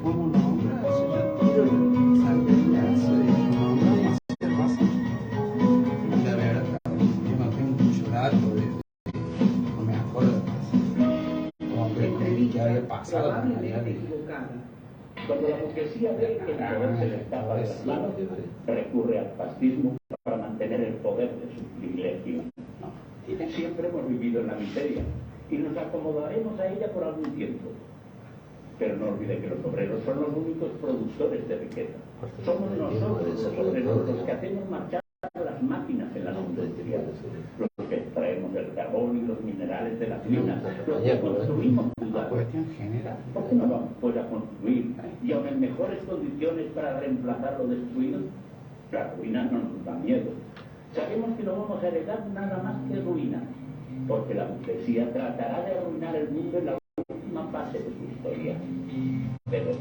¿Cómo nombrar? Si yo tiro sardelias, nombrar y hacer más. La verdad, yo no tengo mucho dato no me acuerdo como que había pasado con María de... Cuando la burguesía ve que el poder se le escapa de las manos, recurre al fascismo para mantener el poder de sus privilegios. Siempre hemos vivido en la miseria y nos acomodaremos a ella por algún tiempo. Pero no olvide que los obreros son los únicos productores de riqueza. Somos nosotros los obreros los que hacemos marchar las máquinas en las industrias, los que extraemos el carbón y los minerales de las minas, los que construimos ciudades. Cuestión general. ¿Por qué no vamos pues a construir y aún en mejores condiciones para reemplazar lo destruido? La ruina no nos da miedo. Sabemos que no vamos a heredar nada más que ruina, porque la burguesía tratará de arruinar el mundo en la última fase de su historia. Pero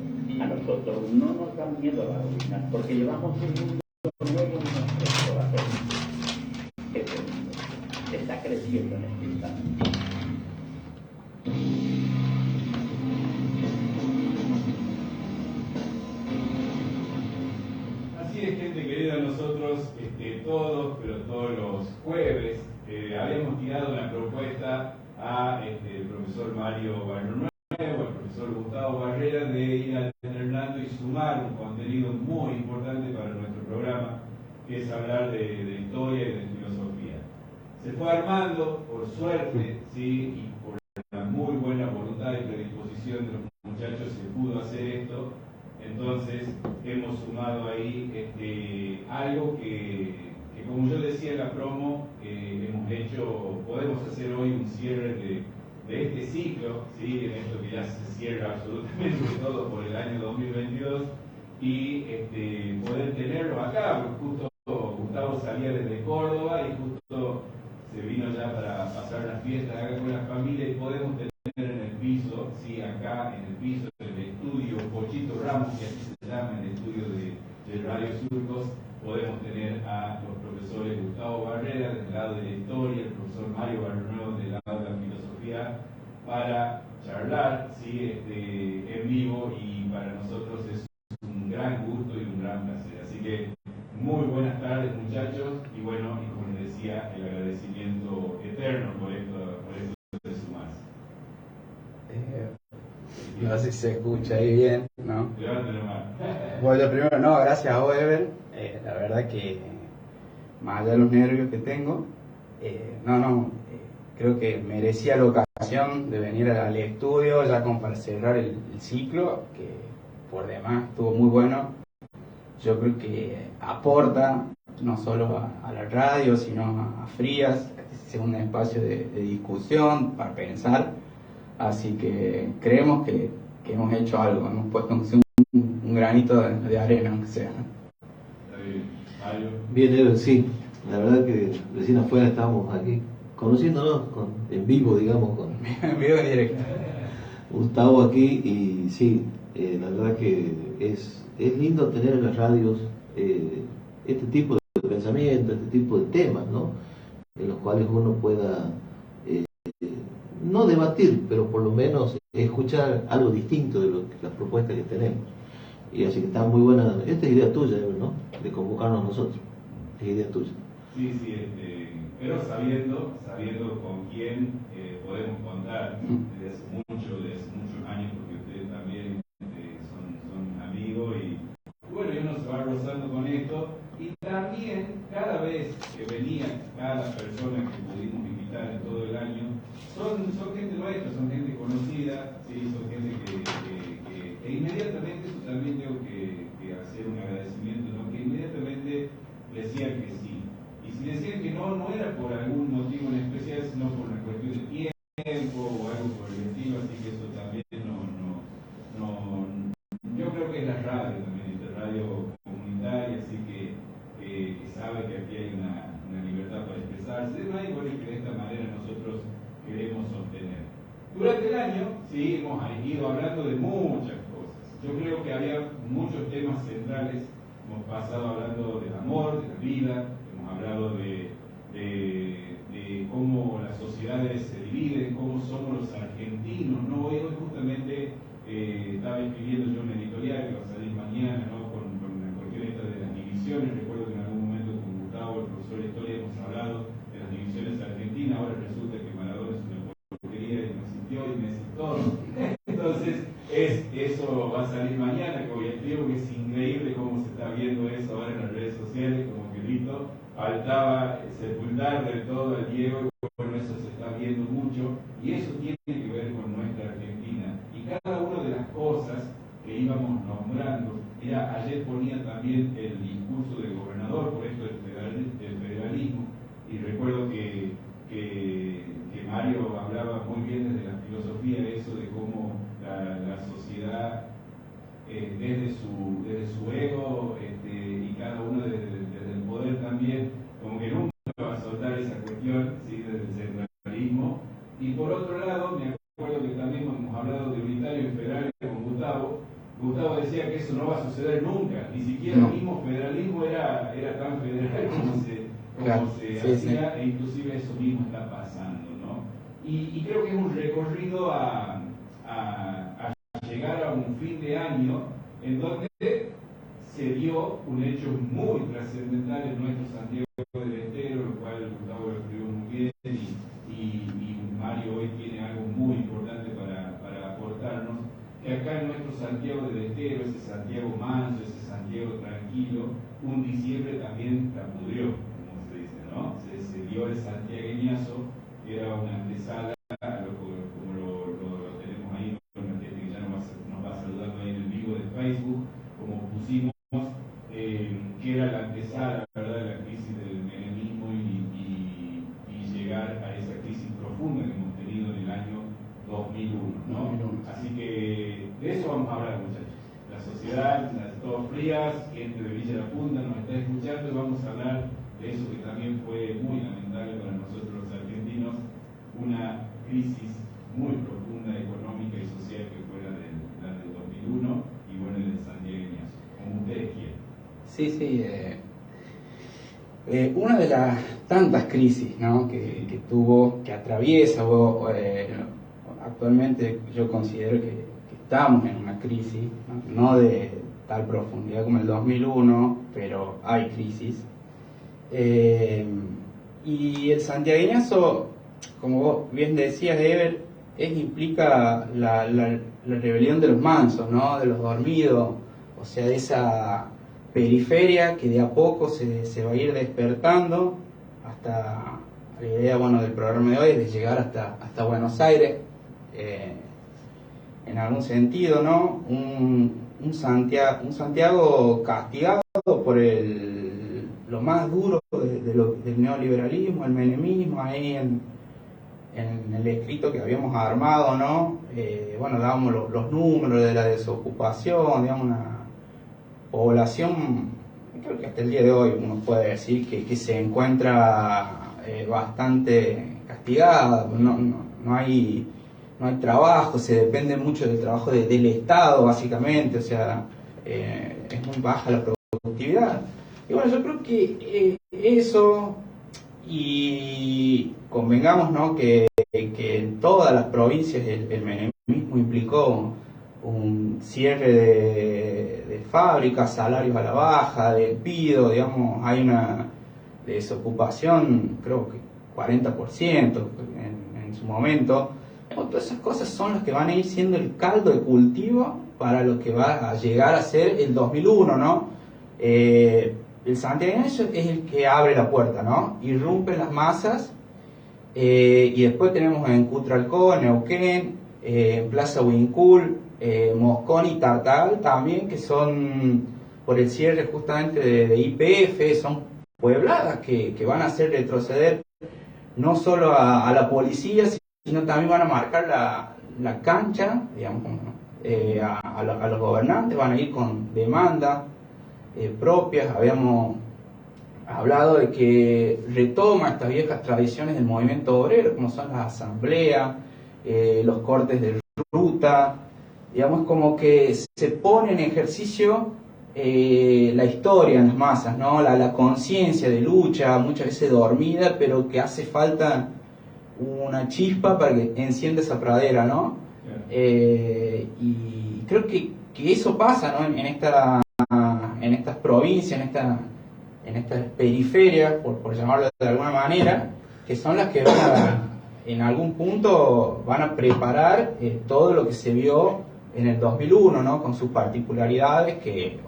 a nosotros no nos da miedo la ruina, porque llevamos un mundo nuevo en nuestros corazones. Ese mundo está creciendo en este instante. Así es, gente querida, nosotros todos los jueves habíamos tirado una propuesta el profesor Mario Barrio, al profesor Gustavo Barrera, de ir alternando y sumar un contenido muy importante para nuestro programa, que es hablar de historia y de filosofía. Se fue armando, por suerte, ¿sí? Y por la muy buena voluntad y predisposición de los muchachos se pudo hacer esto. Entonces hemos sumado ahí algo que como yo decía en la promo, hemos hecho, podemos hacer hoy un cierre de este ciclo, ¿sí? En esto que ya se cierra absolutamente todo por el año 2022, y poder tenerlo acá, porque justo Gustavo salía desde Córdoba y justo se vino ya para pasar las fiestas acá con la familia, y podemos tener en el piso, ¿sí? Acá en el piso del estudio Pochito Ramos, que así se llama, el estudio de Radio Surcos, podemos tener a los profesores Gustavo Barrera del lado de la historia, el profesor Mario Barrio del lado de la filosofía, para charlar, ¿sí? En vivo, y para nosotros es un gran gusto y un gran placer. Así que muy buenas tardes, muchachos, y bueno, y como les decía, el agradecimiento eterno por esto de sumarse. No sé si se escucha ahí bien, ¿no? Levántalo más. Bueno, primero, no, gracias a vos, Ever. La verdad que, más allá de los nervios que tengo, creo que merecía la ocasión de venir al estudio, ya como para cerrar el ciclo, que por demás estuvo muy bueno. Yo creo que aporta no solo a la radio, sino a Frías, es un espacio de discusión, para pensar. Así que creemos que hemos hecho algo, hemos puesto un granito de arena, aunque sea. Bien, Ever, sí. La verdad que recién afuera estábamos aquí conociéndonos en vivo, digamos, con En vivo en directo. Gustavo aquí, y sí, la verdad que es lindo tener en las radios este tipo de pensamiento, este tipo de temas, ¿no? En los cuales uno pueda no debatir, pero por lo menos escuchar algo distinto de las propuestas que tenemos. Y así que está muy buena. Esta es idea tuya, ¿no? De convocarnos nosotros. Es idea tuya. Sí, pero sabiendo con quién podemos contar desde hace muchos años, porque ustedes también son amigos, y bueno, y uno se va rozando con esto. Y también cada vez que venía cada persona que pudimos invitar en todo el año, son gente nuestra, son gente conocida, ¿sí? Son gente que inmediatamente, eso también tengo que hacer un agradecimiento, ¿no? Que inmediatamente decían que sí. Y si decían que no era por algún motivo en especial, sino por una cuestión de tiempo o algo por el estilo, así que eso también yo creo que es la radio también, esta radio comunitaria, así que sabe que aquí hay una libertad para expresarse, ¿no? Y bueno, que de esta manera nosotros queremos sostener. Durante el año, sí, hemos ido hablando de muchas cosas. Yo creo que había muchos temas centrales. Hemos pasado hablando del amor, de la vida, hemos hablado de cómo las sociedades se dividen, cómo somos los argentinos, ¿no? Hoy justamente estaba escribiendo yo un que va a salir mañana, ¿no? Con la cuestión esta de las divisiones. Recuerdo que en algún momento con Gustavo, el profesor de historia, hemos hablado de las divisiones argentinas. Ahora resulta que Maradona es una porquería y no existió y Messi todo. Entonces, eso va a salir mañana, como ya digo, que es increíble cómo se está viendo eso ahora en las redes sociales, como que listo, faltaba sepultar del todo al Diego, y bueno, eso se está viendo mucho, y eso tiene que ver con nuestra Argentina. Y cada una de las cosas que íbamos nombrando, mira, ayer ponía también el discurso del gobernador, por esto del federalismo, y recuerdo que Mario hablaba muy bien desde la filosofía de eso, de cómo la sociedad desde su ego y cada uno desde el poder también, como que nunca va a soltar esa cuestión, ¿sí? Desde el centralismo. Y por otro lado, me acuerdo que también cuando hemos hablado de unitario y federal con Gustavo decía que eso no va a suceder nunca, ni siquiera el mismo federalismo era tan federal como se hacía, e inclusive eso mismo está pasando, ¿no? Y creo que es un recorrido a llegar a un fin de año en donde se dio un hecho muy trascendental en nuestro Santiago del Estero, lo cual Gustavo lo escribió muy bien, y Mario hoy tiene algo muy importante para aportarnos, que acá en nuestro Santiago del Estero, ese Santiago manso, ese Santiago tranquilo, un diciembre también la pudrió, como se dice, ¿no? Se dio el santiagueñazo, que era una antesala, como lo tenemos ahí, una gente que ya nos va saludando ahí en el vivo de Facebook, como pusimos, que era la antesala, ¿verdad?, de la crisis del menemismo y llegar a esa crisis profunda que hemos tenido en el año 2001, ¿no? Así que de eso vamos a hablar, muchachos. La sociedad, las todas frías, gente de Villa La Punta nos está escuchando y vamos a hablar de eso que también fue muy lamentable para nosotros los argentinos, una crisis muy profunda económica y social que fue la del 2001 y bueno, el de santiagueñazo, como ustedes quieran. Sí. Una de las tantas crisis, ¿no?, que atraviesa, actualmente yo considero que estamos en una crisis, no de tal profundidad como el 2001, pero hay crisis. Y el santiagueñazo, como vos bien decías, Ever, implica la rebelión de los mansos, ¿no?, de los dormidos, o sea, de esa periferia que de a poco se va a ir despertando hasta la idea, bueno, del programa de hoy es de llegar hasta Buenos Aires, en algún sentido, ¿no? Un Santiago castigado por lo más duro del neoliberalismo, el menemismo, ahí en el escrito que habíamos armado, ¿no? Bueno, dábamos los números de la desocupación, digamos, una población, creo que hasta el día de hoy uno puede decir que se encuentra bastante castigada, no hay trabajo, se depende mucho del trabajo del Estado, básicamente, o sea, es muy baja la productividad. Y bueno, yo creo que eso, y convengamos, ¿no?, que en todas las provincias el menemismo implicó un cierre de fábricas, salarios a la baja, despido, digamos, hay una desocupación, creo que 40% en su momento. Todas esas cosas son las que van a ir siendo el caldo de cultivo para lo que va a llegar a ser el 2001, ¿no? El santiagueñazo es el que abre la puerta, ¿no? Irrumpe las masas, y después tenemos en Cutralcó, Neuquén, en Plaza Huincul, Moscón y Tartagal también, que son por el cierre justamente de YPF, son puebladas que van a hacer retroceder no solo a la policía, sino también van a marcar la cancha, digamos, a los gobernantes, van a ir con demandas propias. Habíamos hablado de que retoma estas viejas tradiciones del movimiento obrero, como son las asambleas, los cortes de ruta, digamos, como que se pone en ejercicio la historia en las masas, ¿no? La conciencia de lucha, muchas veces dormida, pero que hace falta una chispa para que encienda esa pradera, ¿no? Y creo que que eso pasa, ¿no? en estas provincias, en estas periferias, por llamarlo de alguna manera, que son las que en algún punto van a preparar todo lo que se vio en el 2001, ¿no? Con sus particularidades que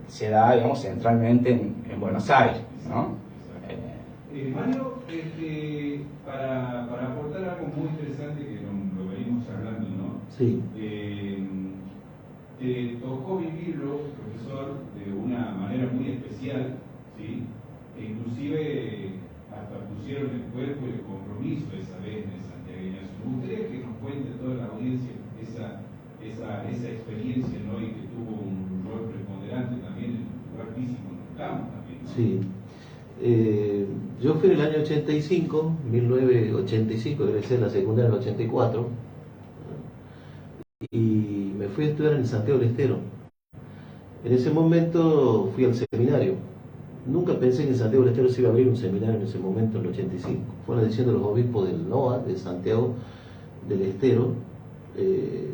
se da, digamos, centralmente en Buenos Aires, ¿no? Mario, para aportar algo muy interesante que lo venimos hablando, ¿no? Sí. Te tocó vivirlo, profesor, de una manera muy especial, ¿sí? E inclusive hasta pusieron el cuerpo y el compromiso esa vez en el santiagueñazo. Me gustaría que nos cuente a toda la audiencia esa experiencia, ¿no? Y que tuvo un rol preponderante también en el lugar físico, en el campo también, ¿no? Sí. Yo fui en el año 85, 1985, egresé en la secundaria en el 84, y me fui a estudiar en Santiago del Estero. En ese momento fui al seminario. Nunca pensé que en Santiago del Estero se iba a abrir un seminario en ese momento, en el 85. Fue una decisión de los obispos del NOA, de Santiago del Estero,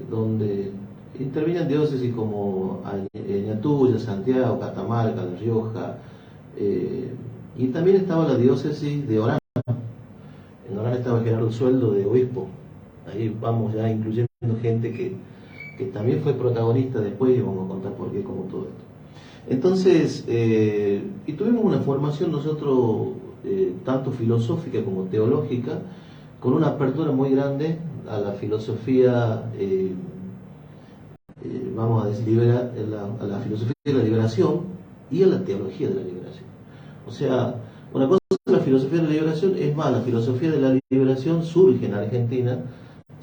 donde intervenían diócesis como Ñatuya, Santiago, Catamarca, La Rioja, y también estaba la diócesis de Orán. En Orán estaba Gerardo Sueldo de obispo. Ahí vamos ya incluyendo gente que también fue protagonista después, y vamos a contar por qué, como todo esto. Entonces, y tuvimos una formación nosotros, tanto filosófica como teológica, con una apertura muy grande a la filosofía, vamos a decir, a la filosofía de la liberación y a la teología de la liberación. O sea, una cosa es la filosofía de la liberación, es más, la filosofía de la liberación surge en Argentina,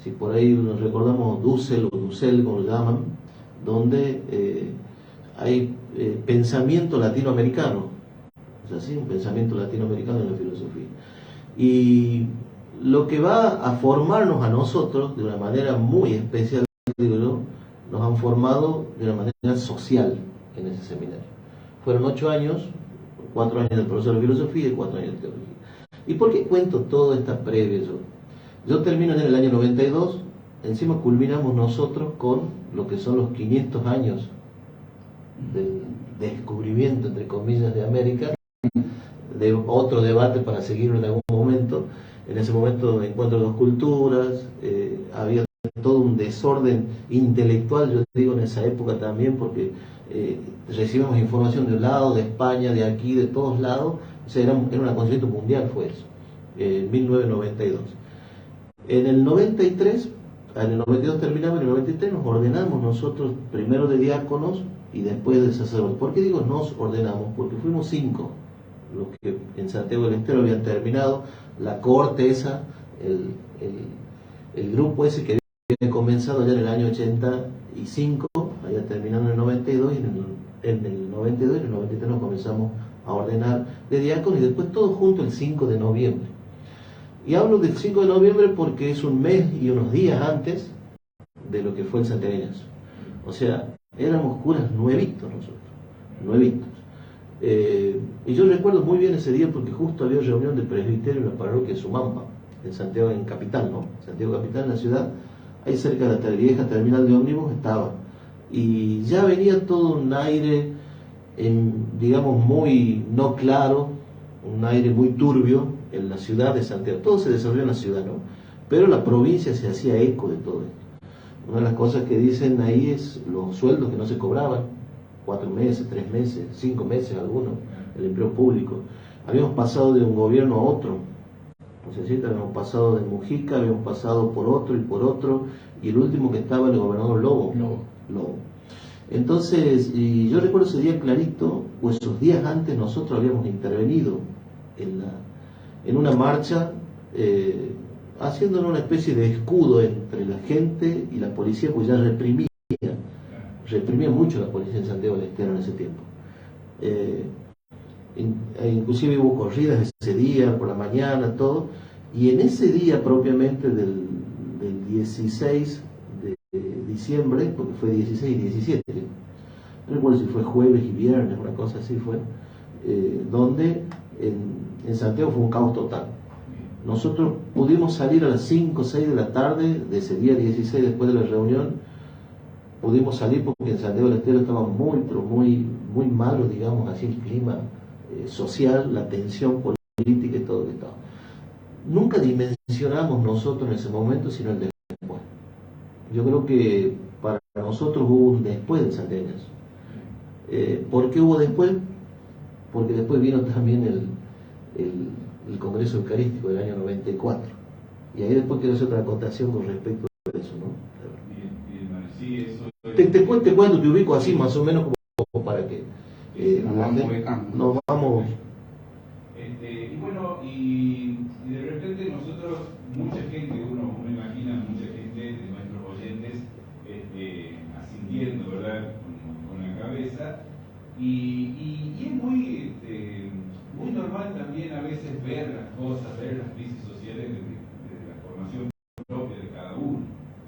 si por ahí nos recordamos Dussel o Dussel, como lo llaman, donde hay pensamiento latinoamericano, o sea, ¿sí? Un pensamiento latinoamericano en la filosofía. Y lo que va a formarnos a nosotros de una manera muy especial, digo yo, nos han formado de una manera social en ese seminario. Fueron 8 años, 4 años de profesor de filosofía y 4 años de teología. ¿Y por qué cuento toda esta previa yo? Yo termino en el año 92, encima culminamos nosotros con lo que son los 500 años del descubrimiento, entre comillas, de América, de otro debate para seguirlo en algún momento. En ese momento encuentro dos culturas, había todo un desorden intelectual, yo digo en esa época también, porque recibimos información de un lado, de España, de aquí, de todos lados. O sea, era un acontecimiento mundial, fue eso, en 1992. En el 93, en el 92 terminamos, en el 93 nos ordenamos nosotros, primero de diáconos y después de sacerdotes. ¿Por qué digo nos ordenamos? Porque fuimos 5 los que en Santiago del Estero habían terminado la cohorte esa, el grupo ese que había comenzado ya en el año 85, había terminado en el 92, y en el 92 y en el 93 nos comenzamos a ordenar de diáconos, y después todos juntos el 5 de noviembre. Y hablo del 5 de noviembre porque es un mes y unos días antes de lo que fue el santiagueñazo. O sea, éramos curas nuevitos nosotros, nuevitos. Y yo recuerdo muy bien ese día porque justo había reunión de presbiterio en la parroquia de Sumampa, en Santiago, en Capital, ¿no? Santiago Capital, en la ciudad, ahí cerca de la vieja terminal de ómnibus estaba. Y ya venía todo un aire, digamos, muy no claro, un aire muy turbio en la ciudad de Santiago. Todo se desarrolló en la ciudad, ¿no? Pero la provincia se hacía eco de todo esto. Una de las cosas que dicen ahí es los sueldos que no se cobraban, 4 meses, 3 meses, 5 meses algunos, el empleo público. Habíamos pasado de un gobierno a otro, no sé si habíamos pasado de Mujica, habíamos pasado por otro y por otro, y el último que estaba el gobernador Lobo. Entonces, y yo recuerdo ese día clarito, pues esos días antes nosotros habíamos intervenido en una marcha, haciendo una especie de escudo entre la gente y la policía, pues ya reprimía mucho la policía en Santiago del Estero en ese tiempo. Inclusive hubo corridas ese día, por la mañana, todo, y en ese día propiamente del 16 de diciembre, porque fue 16 y 17, no recuerdo si fue jueves y viernes, una cosa así fue, donde en Santiago fue un caos total. Nosotros pudimos salir a las 5 o 6 de la tarde de ese día 16, después de la reunión, pudimos salir porque en Santiago del Estero estaba muy, pero muy, muy malo, digamos así, el clima social, la tensión política y todo lo que estaba. Nunca dimensionamos nosotros en ese momento, sino el después. Yo creo que para nosotros hubo un después del santiagueño. ¿Por qué hubo después? Porque después vino también el Congreso Eucarístico del año 94. Y ahí después quiero hacer otra acotación con respecto a eso, ¿no? Bien, bien, bueno, sí, eso Te cuento, te ubico así más o menos como para que nos vamos ubicando. nos vamos. Y bueno, y de repente nosotros, mucha gente, uno imagina mucha gente de nuestros oyentes asintiendo, ¿verdad? Con la cabeza. Y es muy normal también a veces ver las cosas, ver las crisis sociales de la formación propia de cada uno,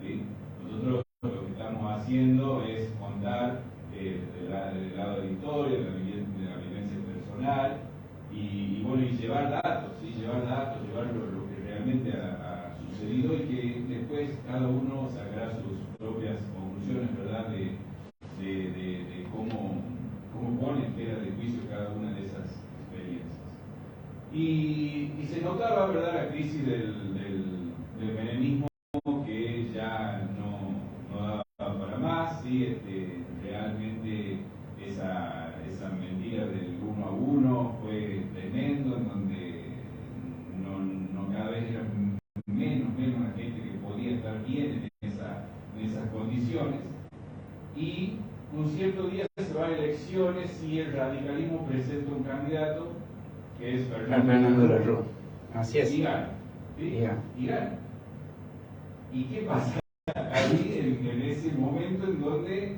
¿sí? Nosotros lo que estamos haciendo es contar del lado de la historia, de la vivencia personal, y bueno, y llevar datos, ¿sí? Llevar lo que realmente ha sucedido, y que después cada uno sacará sus propias conclusiones, ¿verdad? De cómo pone en tela de juicio cada una de esas experiencias. Y se notaba, ¿verdad?, la crisis del menemismo, que ya no daba para más, ¿sí? Realmente esa mentira del 1 a 1 fue tremendo, en donde no cada vez era menos la gente que podía estar bien en esas condiciones. Y un cierto día se va a elecciones y el radicalismo presenta un candidato que es Fernando de la Rúa. Así es. Y gana. ¿Sí? Y gana. ¿Y qué pasa ahí en ese momento en donde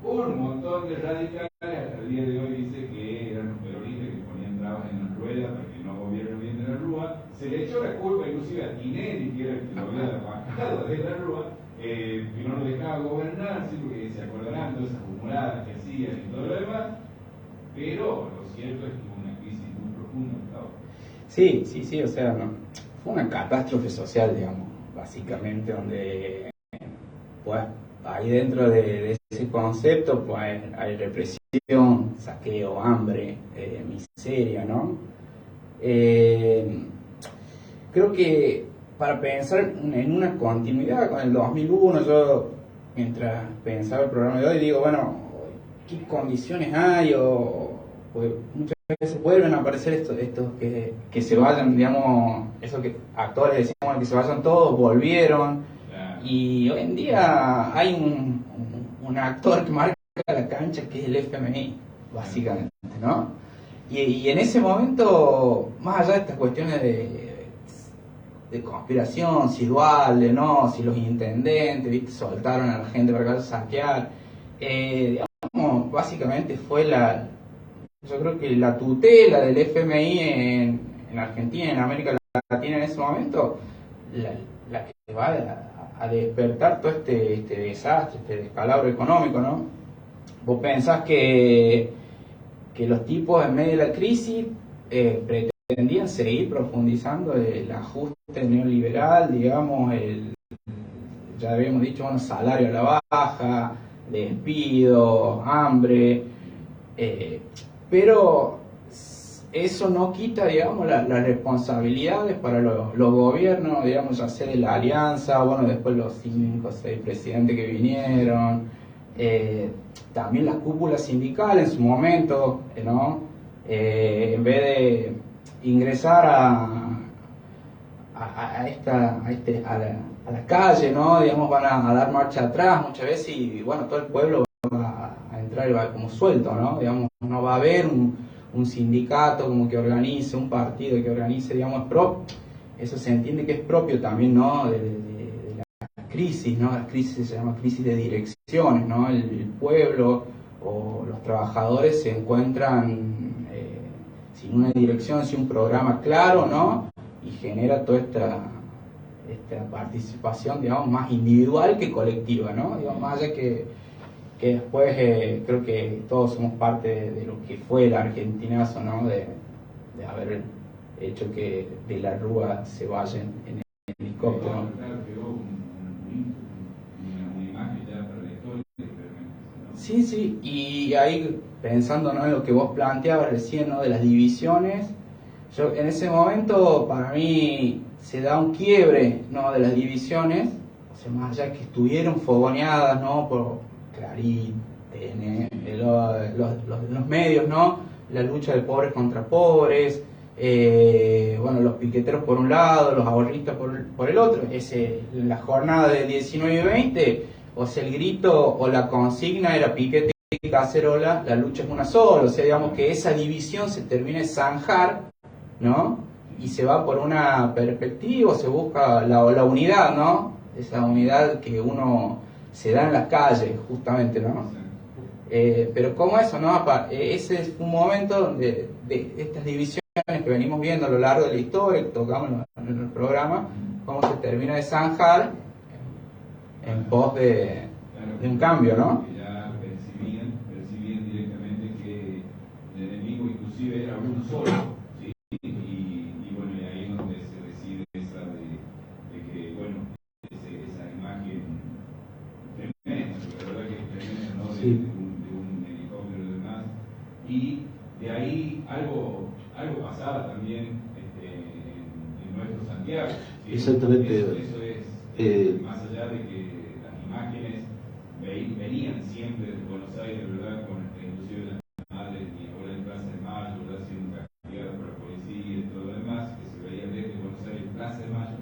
un montón de radicales hasta el día de hoy dice que eran los peronistas que ponían trabas en las ruedas para que no gobiernen bien de la Rúa? Se le echó la culpa inclusive a Tinelli, que era el que lo había bajado de la Rúa, que no lo dejaba gobernar, ¿sí? Porque se acordarán todas esas acumuladas que hacían y todo lo demás, pero lo cierto es que hubo una crisis muy profunda, Gustavo. Sí, o sea, no, fue una catástrofe social, digamos, básicamente, donde, pues, ahí dentro de ese concepto, pues, hay represión, saqueo, hambre, miseria, ¿no? Creo que para pensar en una continuidad con el 2001, yo, mientras pensaba el programa de hoy, digo, bueno, ¿qué condiciones hay? Pues muchas veces vuelven a aparecer estos que se vayan, digamos, esos que actores decíamos que se vayan todos, volvieron, y hoy en día hay un actor que marca la cancha, que es el FMI, básicamente, ¿no? Y en ese momento, más allá de estas cuestiones de conspiración, si duale, ¿no? Si los intendentes, ¿viste?, soltaron a la gente para que vaya a saquear, digamos, básicamente fue yo creo que la tutela del FMI en Argentina, en América Latina en ese momento, la que va a despertar todo este desastre, este descalabro económico, ¿no? Vos pensás que los tipos en medio de la crisis pretendían seguir profundizando el ajuste neoliberal, digamos, ya habíamos dicho, bueno, salario a la baja, despido, hambre, pero eso no quita, digamos, las responsabilidades para los gobiernos, digamos, ya sea de la alianza, bueno, después los 5 o 6 presidentes que vinieron, también las cúpulas sindicales en su momento, ¿no? En vez de ingresar a la calle, ¿no? Digamos, van a dar marcha atrás muchas veces, y bueno, todo el pueblo va a entrar y va como suelto, ¿no? Digamos, no va a haber un sindicato como que organice, un partido que organice, digamos, eso se entiende que es propio también, ¿no? De la crisis, ¿no? La crisis se llama crisis de direcciones, ¿no? El pueblo o los trabajadores se encuentran sin una dirección, sin un programa claro, ¿no? Y genera toda esta participación, digamos, más individual que colectiva, ¿no? Digamos, más allá que después creo que todos somos parte de lo que fue el argentinazo, ¿no? De haber hecho que de la Rúa se vaya en el helicóptero. Claro, quedó una imagen ya para la historia, Sí, sí, y ahí pensando, ¿no?, en lo que vos planteabas recién, ¿no?, de las divisiones, yo en ese momento para mí se da un quiebre, ¿no?, de las divisiones, o sea, más allá que estuvieron fogoneadas, ¿no?, por Clarín, TN, los medios, ¿no?, la lucha de pobres contra pobres, bueno, los piqueteros por un lado, los ahorristas por el otro, la jornada de 19 y 20, o sea, el grito o la consigna era piquete y cacerola, la lucha es una sola, o sea, digamos que esa división se termina de zanjar, ¿no? Y se va por una perspectiva, se busca la unidad, ¿no? Esa unidad que uno se da en las calles, justamente, ¿no? Pero como eso, ¿no? Ese es un momento donde de estas divisiones que venimos viendo a lo largo de la historia, que tocamos en el programa, cómo se termina de zanjar en pos de un cambio, ¿no? Que ya percibían directamente que el enemigo inclusive era uno solo, ¿sí? Y bueno, y ahí es donde se decide esa de que, bueno, esa imagen tremenda, porque la verdad que es tremenda, ¿no? De un helicóptero y demás. Y de ahí algo pasaba también en nuestro Santiago, ¿sí? Exactamente. Eso es, más allá de que las imágenes venían siempre de Buenos Aires, ¿verdad? Con inclusive las madres y ahora en Plaza de Mayo, ¿verdad? Siendo castigadas por la policía y todo lo demás, que se veía desde Buenos Aires Plaza de Mayo.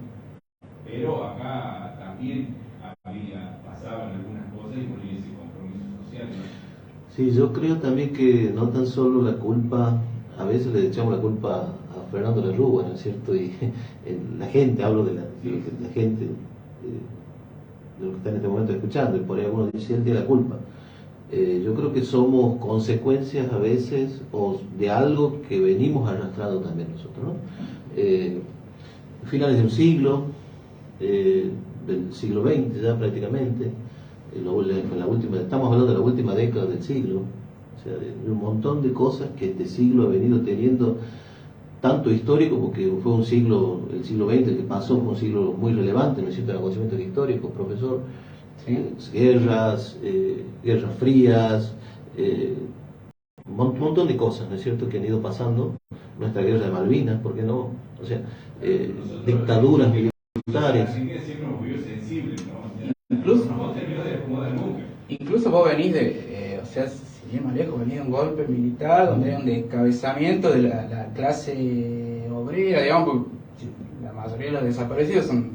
Pero acá también pasaban algunas cosas y ponía ese compromiso social, ¿no? Sí, yo creo también que no tan solo la culpa, a veces le echamos la culpa a Fernando Lerrúa, ¿no es cierto? Y la gente, hablo de la gente, de los que están en este momento escuchando, y por ahí algunos dicen, él tiene la culpa. Yo creo que somos consecuencias a veces de algo que venimos arrastrando también nosotros, ¿no? Finales de un siglo, del siglo XX ya prácticamente, estamos hablando de la última década del siglo, o sea, de un montón de cosas que este siglo ha venido teniendo, tanto histórico, porque fue un siglo, el siglo XX el que pasó, fue un siglo muy relevante, ¿no es cierto?, en acontecimientos históricos, profesor. Guerras, guerras frías, un montón de cosas, ¿no es cierto?, que han ido pasando. Nuestra guerra de Malvinas, ¿por qué no? O sea, dictaduras militares. Argentina siempre nos volvió sensibles, ¿no? Incluso, no terminó de acomodar nunca. Incluso vos venís o sea, si bien más lejos, venís de un golpe militar donde hay un descabezamiento de la clase obrera, digamos, porque la mayoría de los desaparecidos son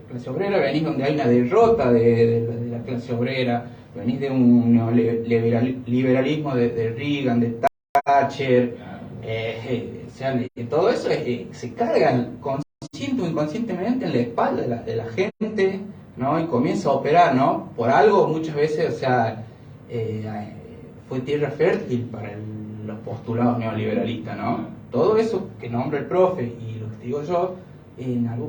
clase obrera, venís donde hay una derrota de la clase obrera, venís de un neoliberalismo de Reagan, de Thatcher, o sea, todo eso se carga consciente o inconscientemente en la espalda de la gente, ¿no? Y comienza a operar, ¿no? Por algo muchas veces, o sea, fue tierra fértil para los postulados neoliberalistas, ¿no? Todo eso que nombra el profe y lo que digo yo,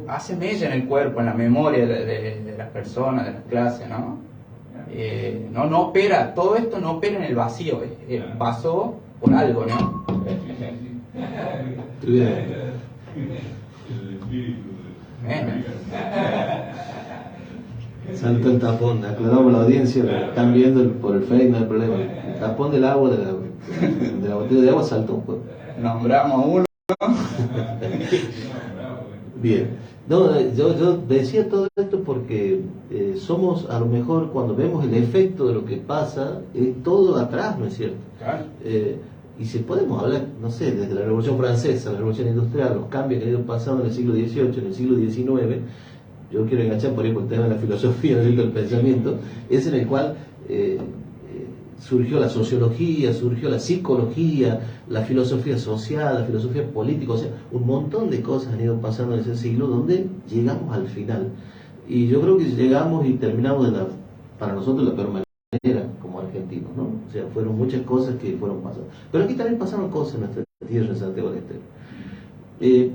hace mella en el cuerpo, en la memoria de las personas, de las clases, ¿no? No opera, todo esto no opera en el vacío, pasó por algo, ¿no? Salta el tapón, aclaramos a la audiencia, están viendo por el Facebook, no hay problema. El tapón del agua, de la botella de agua saltó un poco. Nombramos uno. Bien, no, yo decía todo esto porque somos, a lo mejor cuando vemos el efecto de lo que pasa, es todo atrás, ¿no es cierto? Claro. Y si podemos hablar, no sé, desde la Revolución Francesa, la Revolución Industrial, los cambios que han ido pasando en el siglo XVIII, en el siglo XIX, yo quiero enganchar por ahí por el tema de la filosofía, del pensamiento, es en el cual surgió la sociología, surgió la psicología, la filosofía social, la filosofía política, o sea, un montón de cosas han ido pasando en ese siglo donde llegamos al final. Y yo creo que llegamos y terminamos para nosotros la peor manera como argentinos, ¿no? O sea, fueron muchas cosas que fueron pasando. Pero aquí también pasaron cosas en nuestra tierra, en Santiago del Estero.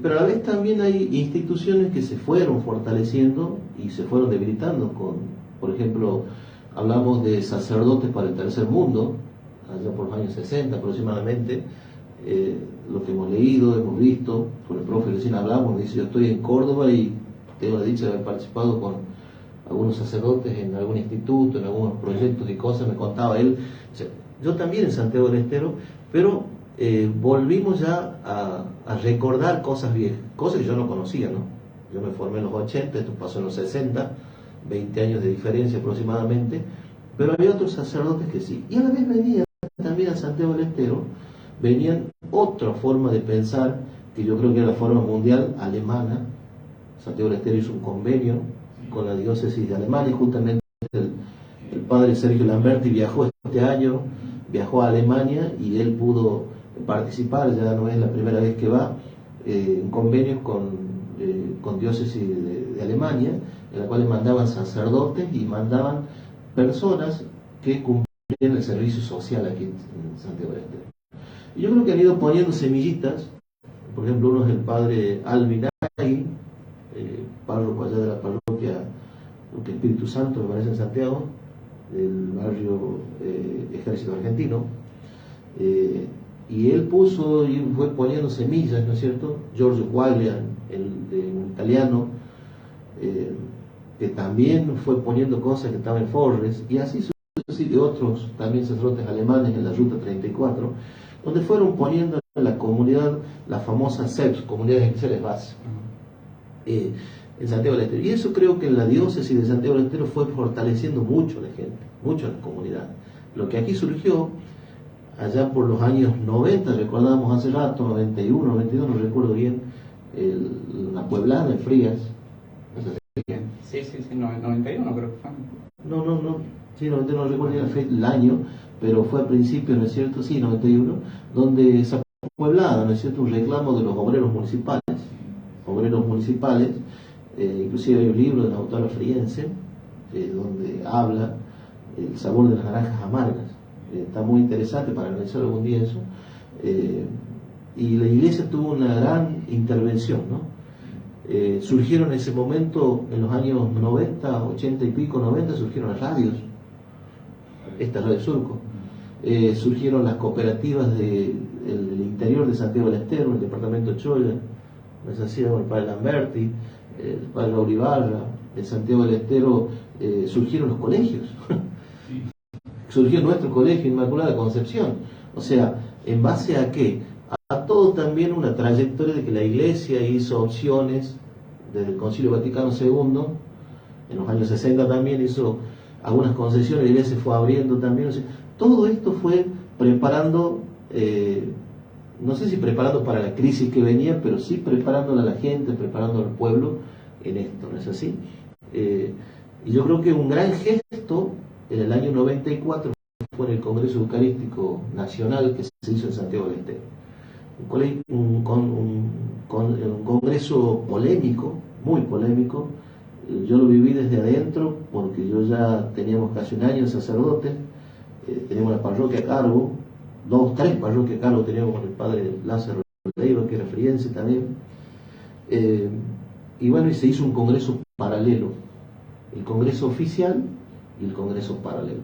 Pero a la vez también hay instituciones que se fueron fortaleciendo y se fueron debilitando. Por ejemplo, hablamos de sacerdotes para el tercer mundo, allá por los años 60 aproximadamente. Lo que hemos leído, hemos visto, con el profe recién hablamos, dice: yo estoy en Córdoba y tengo la dicha de haber participado con algunos sacerdotes en algún instituto, en algunos proyectos y cosas, me contaba él. O sea, yo también en Santiago del Estero, pero volvimos ya a recordar cosas viejas, cosas que yo no conocía, ¿no? Yo me formé en los 80, esto pasó en los 60, 20 años de diferencia aproximadamente, pero había otros sacerdotes que sí. Y a la vez venían también a Santiago del Estero, venían otra forma de pensar, que yo creo que era la forma mundial alemana. Santiago del Estero hizo un convenio con la diócesis de Alemania, y justamente el padre Sergio Lamberti viajó este año, viajó a Alemania y él pudo participar, ya no es la primera vez que va, en convenios con diócesis de Alemania, en la cual le mandaban sacerdotes y mandaban personas que cumplían el servicio social aquí en Santiago del Estero. Y yo creo que han ido poniendo semillitas. Por ejemplo, uno es el padre Alvin Ay, párroco allá de la parroquia Espíritu Santo, me parece, en Santiago, del barrio Ejército Argentino. Y él puso y fue poniendo semillas, ¿no es cierto? Giorgio Quaglian, un italiano, que también fue poniendo cosas que estaban en Forres, y así de otros también sacerdotes alemanes en la Ruta 34, donde fueron poniendo en la comunidad la famosa CEPS, Comunidades Eclesiales Básicas, en Santiago del Estero. Y eso creo que en la diócesis de Santiago del Estero fue fortaleciendo mucho a la gente, mucho a la comunidad. Lo que aquí surgió allá por los años 90, recordábamos hace rato, 91, 92, no recuerdo bien, la Pueblana en Frías. Sí, 91 creo que fue. No, sí, 91, no recuerdo bien el año, pero fue a principios, ¿no es cierto? Sí, 91, donde se Pueblada, ¿no es cierto? Un reclamo de los obreros municipales. Inclusive hay un libro de la autora friense, donde habla el sabor de las naranjas amargas. Está muy interesante para analizar algún día eso. Y la iglesia tuvo una gran intervención, ¿no? Surgieron en ese momento, en los años 90, 80 y pico, 90, surgieron las radios, esta Radio Surco. Surgieron las cooperativas del interior de Santiago del Estero, el departamento de Choya, nos hacíamos el padre Lamberti, el padre Uribarra, en Santiago del Estero. Surgieron los colegios. Surgió nuestro colegio Inmaculada Concepción. O sea, ¿en base a qué? A todo también una trayectoria de que la iglesia hizo opciones desde el Concilio Vaticano II, en los años 60 también hizo algunas concesiones, la iglesia fue abriendo también. O sea, todo esto fue preparando, no sé si preparando para la crisis que venía, pero sí preparando a la gente, preparando al pueblo en esto, ¿no es así? Y yo creo que un gran gesto en el año 94 fue en el Congreso Eucarístico Nacional que se hizo en Santiago del Estero. Un congreso polémico, muy polémico. Yo lo viví desde adentro porque yo ya teníamos casi un año de sacerdote, teníamos la parroquia a cargo, 3 parroquias a cargo teníamos con el padre Lázaro Leiva, que era friense también. Y bueno, y se hizo un congreso paralelo, el congreso oficial y el congreso paralelo.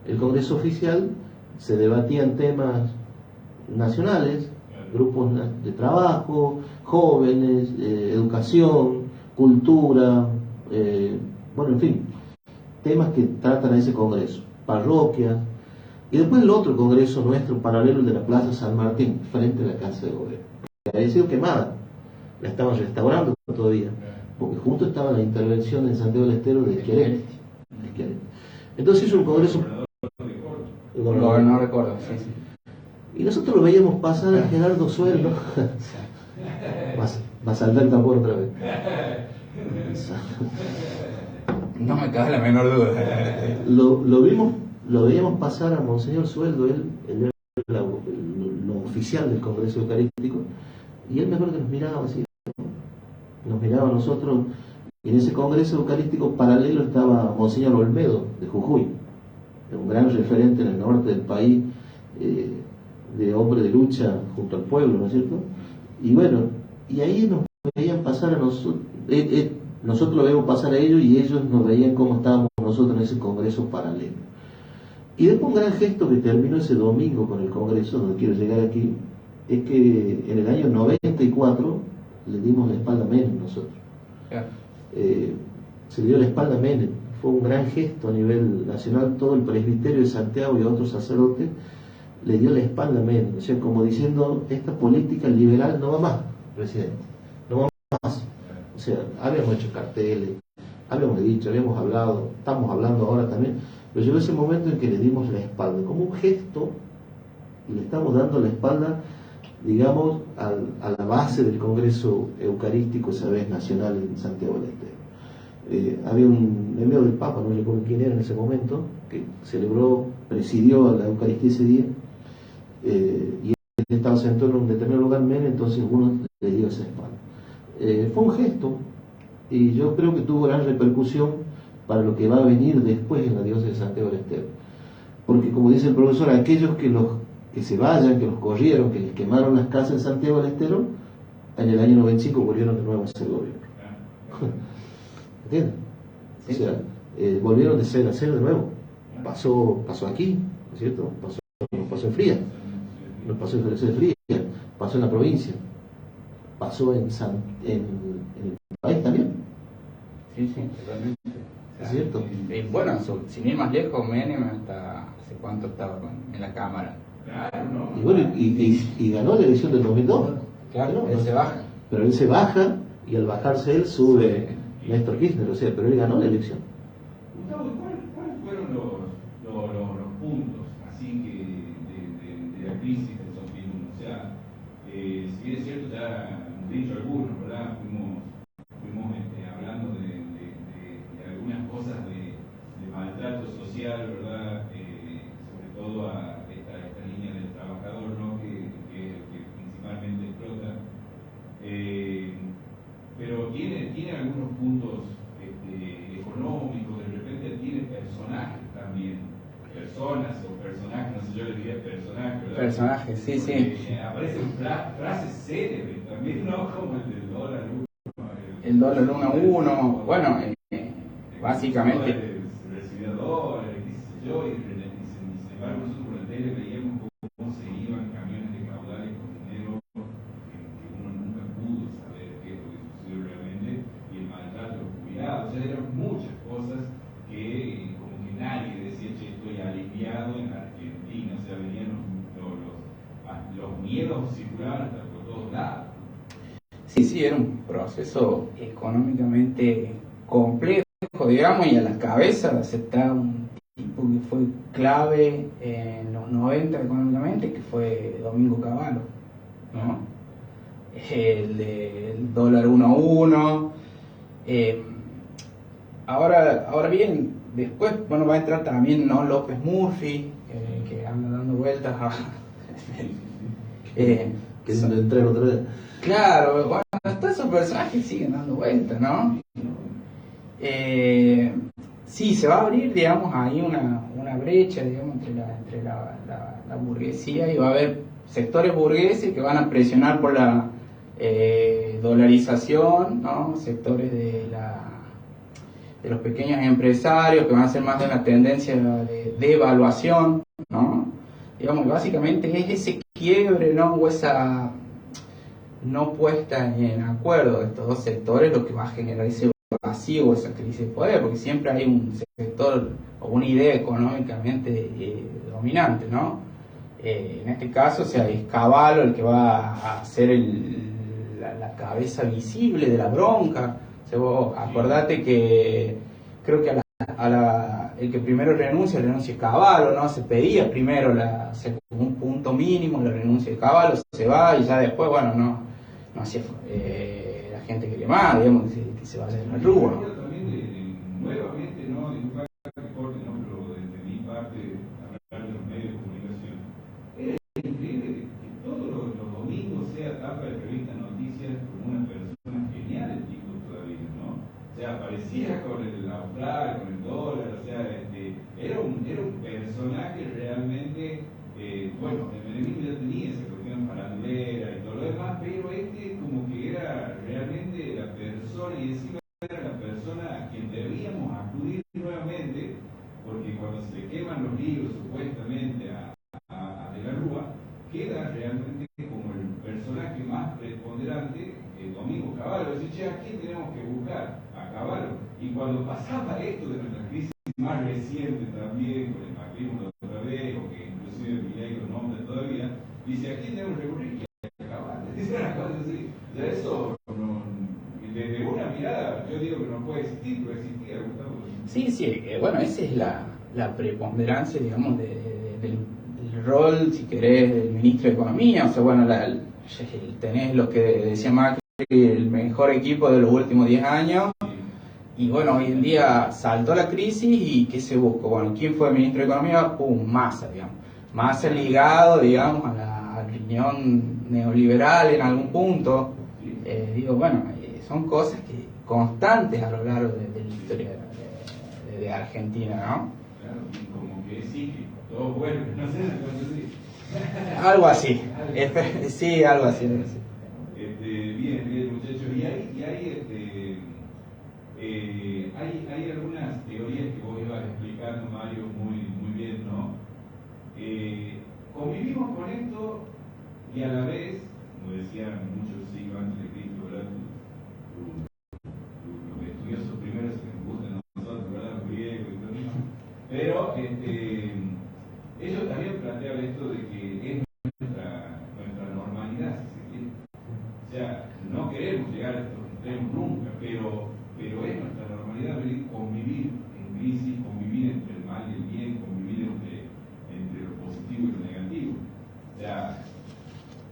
El congreso oficial se debatían temas nacionales, grupos de trabajo, jóvenes, educación, cultura, bueno, en fin, temas que tratan a ese congreso, parroquias. Y después el otro congreso nuestro paralelo, el de la Plaza San Martín, frente a la Casa de Gobierno, que había sido quemada, la estaban restaurando todavía, porque justo estaba la intervención en Santiago del Estero de Schiaretti. Entonces hizo un congreso. El gobernador de Córdoba, sí. Y nosotros lo veíamos pasar a Gerardo Sueldo. Va a saltar el tambor otra vez. No me cabe la menor duda. Lo veíamos pasar a Monseñor Sueldo, él era lo oficial del Congreso Eucarístico, y él me acuerdo que nos miraba así, nos miraba a nosotros, y en ese Congreso Eucarístico paralelo estaba Monseñor Olmedo, de Jujuy, un gran referente en el norte del país, de hombre de lucha junto al pueblo, ¿no es cierto? Y bueno, y ahí nos veían pasar a nosotros, nosotros lo veíamos pasar a ellos y ellos nos veían cómo estábamos nosotros en ese congreso paralelo. Y después un gran gesto que terminó ese domingo con el congreso, donde quiero llegar aquí, es que en el año 94 le dimos la espalda a Menem nosotros. se le dio la espalda a Menem. Fue un gran gesto a nivel nacional. Todo el presbiterio de Santiago y otros sacerdotes le dio la espalda a Menem. O sea, como diciendo, esta política liberal no va más, presidente, no va más. O sea, habíamos hecho carteles, habíamos dicho, habíamos hablado, estamos hablando ahora también, pero llegó ese momento en que le dimos la espalda, como un gesto, y le estamos dando la espalda, digamos, a la base del Congreso Eucarístico, esa vez nacional en Santiago del Estero. Había un envío del Papa, no recuerdo quién era en ese momento, que presidió a la Eucaristía ese día, y él estaba sentado en un determinado lugar, entonces uno le dio esa espalda. Fue un gesto, y yo creo que tuvo gran repercusión para lo que va a venir después en la diócesis de Santiago del Estero. Porque, como dice el profesor, aquellos que se vayan, que los corrieron, que les quemaron las casas en Santiago del Estero, en el año 95 volvieron de nuevo a ser gobierno. ¿Entienden? O sea, volvieron de ser a ser de nuevo. Pasó aquí, ¿no es cierto? Nos pasó en Fría, nos pasó en Fría, pasó en la provincia, pasó en el país también. Sí, totalmente. ¿Es cierto? Y bueno, sin ir más lejos, Menem hasta hace cuánto estaba en la Cámara. Claro, ¿no? Y bueno, y ganó la elección del 2002. Claro, él se baja. Pero él se baja, y al bajarse él sube Néstor Kirchner, o sea, pero él ganó la elección. Gustavo, ¿cuáles fueron los puntos así que de la crisis del 2001? O sea, si bien es cierto, ya hemos dicho algunos, ¿verdad? Fuimos hablando de algunas cosas de maltrato social, ¿verdad? Sobre todo a esta línea del trabajador, ¿no? que principalmente explota. Pero tiene algunos puntos económicos, de repente tiene personajes también, personas o personajes, no sé, yo le diría personajes, ¿verdad? Personajes, sí, porque sí. aparecen frases célebres también, ¿no? Como el del dólar 1. El dólar 1 a 1, bueno, básicamente. Recibía dólares, qué sé yo, y sin embargo nosotros por la tele veíamos cómo se iban camiones de caudales con dinero que uno nunca pudo saber qué es lo que sucedió realmente, y el maltrato de los jubilados. O sea, eran muchas cosas que como que nadie decía, che, estoy aliviado en la Argentina. O sea, venían los miedos circulaban hasta por todos lados. Sí, era un proceso económicamente complejo, digamos, y a la cabeza está un tipo que fue clave en los 90 económicamente, que fue Domingo Cavallo, ¿no? El dólar 1 a 1. Ahora bien, después, bueno, va a entrar también, ¿no? López Murphy, que anda dando vueltas a... Que entré otra vez. Claro, bueno, todos esos personajes siguen dando vueltas, ¿no? Sí, se va a abrir, digamos, ahí una brecha, digamos, entre la burguesía, y va a haber sectores burgueses que van a presionar por la dolarización, ¿no? Sectores de los pequeños empresarios que van a ser más de una tendencia de devaluación, ¿no? Digamos, básicamente es ese quiebre, ¿no? O esa no puesta en acuerdo de estos dos sectores lo que va a generar ese vacío, esa crisis de poder, porque siempre hay un sector o una idea económicamente dominante, ¿no? En este caso, o sea, es Cavallo el que va a ser la cabeza visible de la bronca. O sea, vos acordate que creo que el que primero renuncia Cavallo, ¿no? Se pedía primero como un punto mínimo la renuncia de Cavallo, se va, y ya después, bueno, no hacía la gente quería más, digamos, que se vaya de la rúa. También nuevamente, ¿no? Disculpa que corte, ¿no? Pero desde mi parte, hablar de los medios de comunicación, era increíble que todos los domingos sea tapa de revista Noticias como una persona genial el tipo todavía, ¿no? O sea, aparecía con el austral, con el dólar, o sea, era un personaje realmente, bueno, el menemismo ya tenía esa cuestión farandulera y todo lo demás, pero como que era realmente la persona, y encima era la persona a quien debíamos acudir nuevamente, porque cuando se le queman los libros supuestamente a De la Rúa, queda realmente como el personaje más preponderante, Domingo Cavallo. Dice, che, ¿a quién tenemos que buscar? A Cavallo. Y cuando pasaba esto de nuestra crisis más reciente también, con el macrismo de otra vez, o que inclusive Milei lo nombra todavía, dice, aquí tenemos que recurrir y acabar. Dice una cosa así. O sea, eso, desde una mirada, yo digo que no puede existir, puede existir, Gustavo. Sí, sí, bueno, esa es la preponderancia, digamos, del rol, si querés, del ministro de Economía. O sea, bueno, tenés lo que decía Macri, el mejor equipo de los últimos 10 años. Y bueno, hoy en día saltó la crisis y ¿qué se buscó? Bueno, ¿quién fue el ministro de Economía? Massa, digamos. Massa ligado, digamos, al riñón neoliberal en algún punto. Digo, bueno, son cosas que constantes a lo largo de la historia de Argentina, ¿no? Claro, como que es cíclico, todo vuelve, no sé, una cosa así. Algo así, sí, algo así. Bien, muchachos, hay algunas teorías que vos ibas explicando, Mario, muy bien, ¿no? Convivimos con esto y a la vez, como decían muchos siglos antes de Cristo, ¿verdad? Los estudiosos primeros que nos gustan a nosotros, ¿verdad? Los griegos y todo eso. Pero ellos también plantean esto de que es nuestra normalidad, si se quiere. O sea, no queremos llegar a estos extremos nunca, pero es nuestra normalidad convivir en crisis, convivir entre el mal y el bien, convivir entre lo positivo y lo negativo. O sea,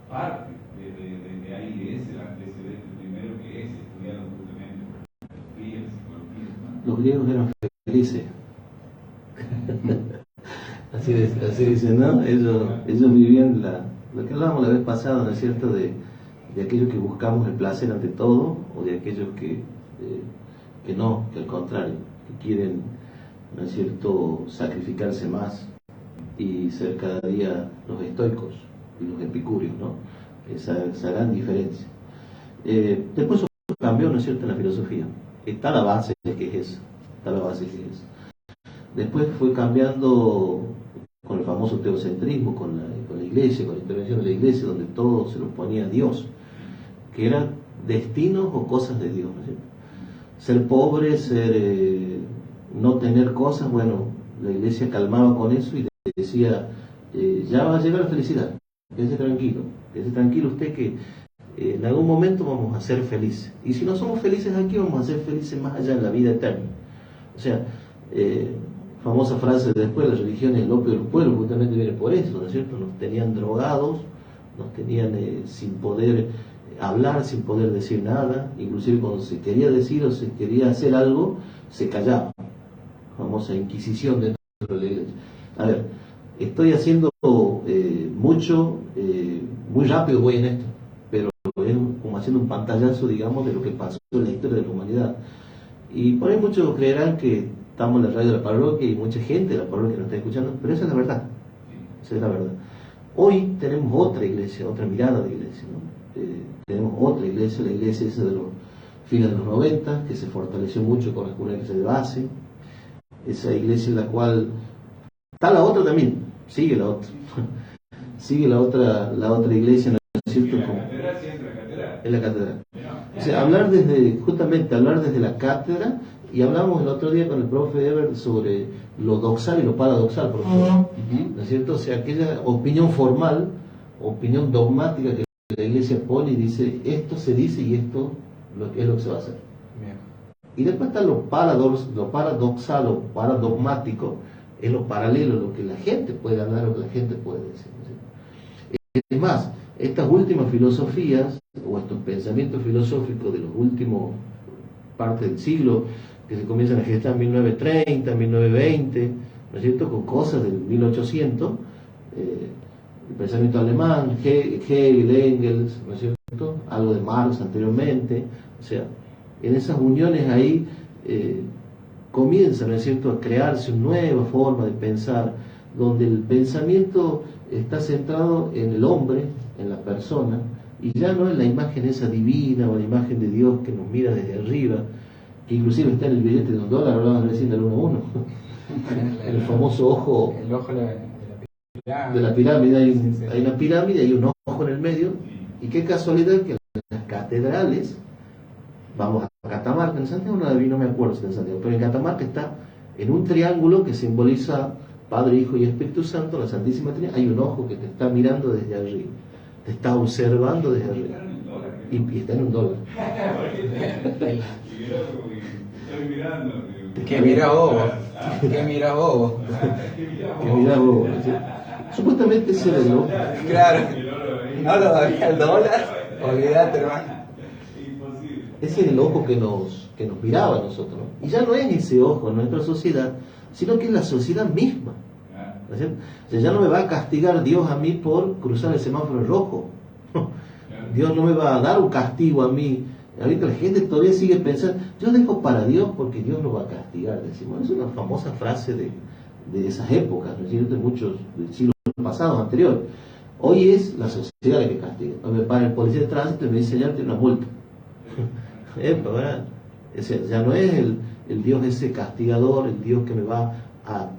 parte de ahí es el antecedente primero que es estudiado justamente por filosofía, psicología, ¿no? Los griegos eran felices. así dicen, ¿no? Ellos vivían lo que hablábamos la vez pasada, ¿no es cierto?, de aquellos que buscamos el placer ante todo, o de aquellos que no, que al contrario, que quieren, ¿no es cierto?, sacrificarse más y ser cada día los estoicos y los epicúreos, ¿no? Esa gran diferencia. Después eso cambió, ¿no es cierto?, en la filosofía. Está la base de que es eso, está la base de que es eso. Después fue cambiando con el famoso teocentrismo, con la iglesia, con la intervención de la iglesia, donde todo se lo ponía a Dios, que eran destinos o cosas de Dios, ¿no es cierto? Ser pobre, no tener cosas, bueno, la iglesia calmaba con eso y decía, ya va a llegar la felicidad, quédese tranquilo usted que en algún momento vamos a ser felices. Y si no somos felices aquí, vamos a ser felices más allá en la vida eterna. O sea, famosa frase de después, la religión es el opio del pueblo, justamente viene por eso, ¿no es cierto? Nos tenían drogados, nos tenían sin poder hablar, sin poder decir nada, inclusive cuando se quería decir o se quería hacer algo, se callaba. Famosa inquisición dentro de la iglesia. A ver, estoy haciendo muy rápido voy en esto, pero es como haciendo un pantallazo, digamos, de lo que pasó en la historia de la humanidad. Y por ahí muchos creerán que estamos en la radio de la parroquia y mucha gente de la parroquia nos está escuchando, pero esa es la verdad. Esa es la verdad. Hoy tenemos otra iglesia, otra mirada de iglesia, ¿no? Tenemos otra iglesia, la iglesia esa de los fines de los 90, que se fortaleció mucho con la escuela de base. Esa iglesia en la cual está la otra también, sigue la otra. Sigue la otra iglesia, ¿no es cierto? La catedral siempre la catedral. En la catedral. O sea, hablar desde la cátedra, y hablamos el otro día con el profe Eber sobre lo doxal y lo paradoxal, por ejemplo, ¿no es cierto? O sea, aquella opinión formal, opinión dogmática que la iglesia pone y dice, esto se dice y esto es lo que se va a hacer. Bien. Y después está lo paradoxal o paradogmático, es lo paralelo, lo que la gente puede hablar, lo que la gente puede decir, ¿no es cierto? Es más, estas últimas filosofías o estos pensamientos filosóficos de los últimos partes del siglo que se comienzan a gestar en 1930, 1920, ¿no es cierto?, con cosas del 1800, el pensamiento alemán, Hegel, Engels, ¿no es cierto?, algo de Marx anteriormente. O sea, en esas uniones ahí comienza, ¿no es cierto?, a crearse una nueva forma de pensar, donde el pensamiento está centrado en el hombre, en la persona, y ya no en la imagen esa divina o la imagen de Dios que nos mira desde arriba, que inclusive está en el billete de $1, hablábamos recién del 1 a 1, el famoso ojo, el ojo de la pirámide, hay una pirámide, hay un ojo en el medio, y qué casualidad que en las catedrales, vamos Catamarca, en Santiago no me acuerdo si está en Santiago, pero en Catamarca está en un triángulo que simboliza Padre, Hijo y Espíritu Santo, la Santísima Trinidad. Hay un ojo que te está mirando desde arriba, te está observando desde arriba, y está en un dólar. ¿Qué mira bobo? ¿Qué mira bobo? Que mira vos, ¿sí? Supuestamente ese era el ojo. Claro, no lo daría el dólar, olvídate, hermano. Ese es el ojo que nos miraba a nosotros, ¿no? Y ya no es ese ojo en nuestra sociedad, sino que es la sociedad misma, ¿no es cierto? O sea, ya no me va a castigar Dios a mí por cruzar el semáforo rojo. Dios no me va a dar un castigo a mí. Ahorita la gente todavía sigue pensando, yo dejo para Dios porque Dios no va a castigar, decimos. Es una famosa frase de esas épocas, ¿no es cierto? De muchos del siglo pasado, anterior. Hoy es la sociedad la que castiga. Hoy me para el policía de tránsito y me dice, señor, tiene una multa. ¿Verdad? Ya no es el Dios ese castigador, el Dios que me va a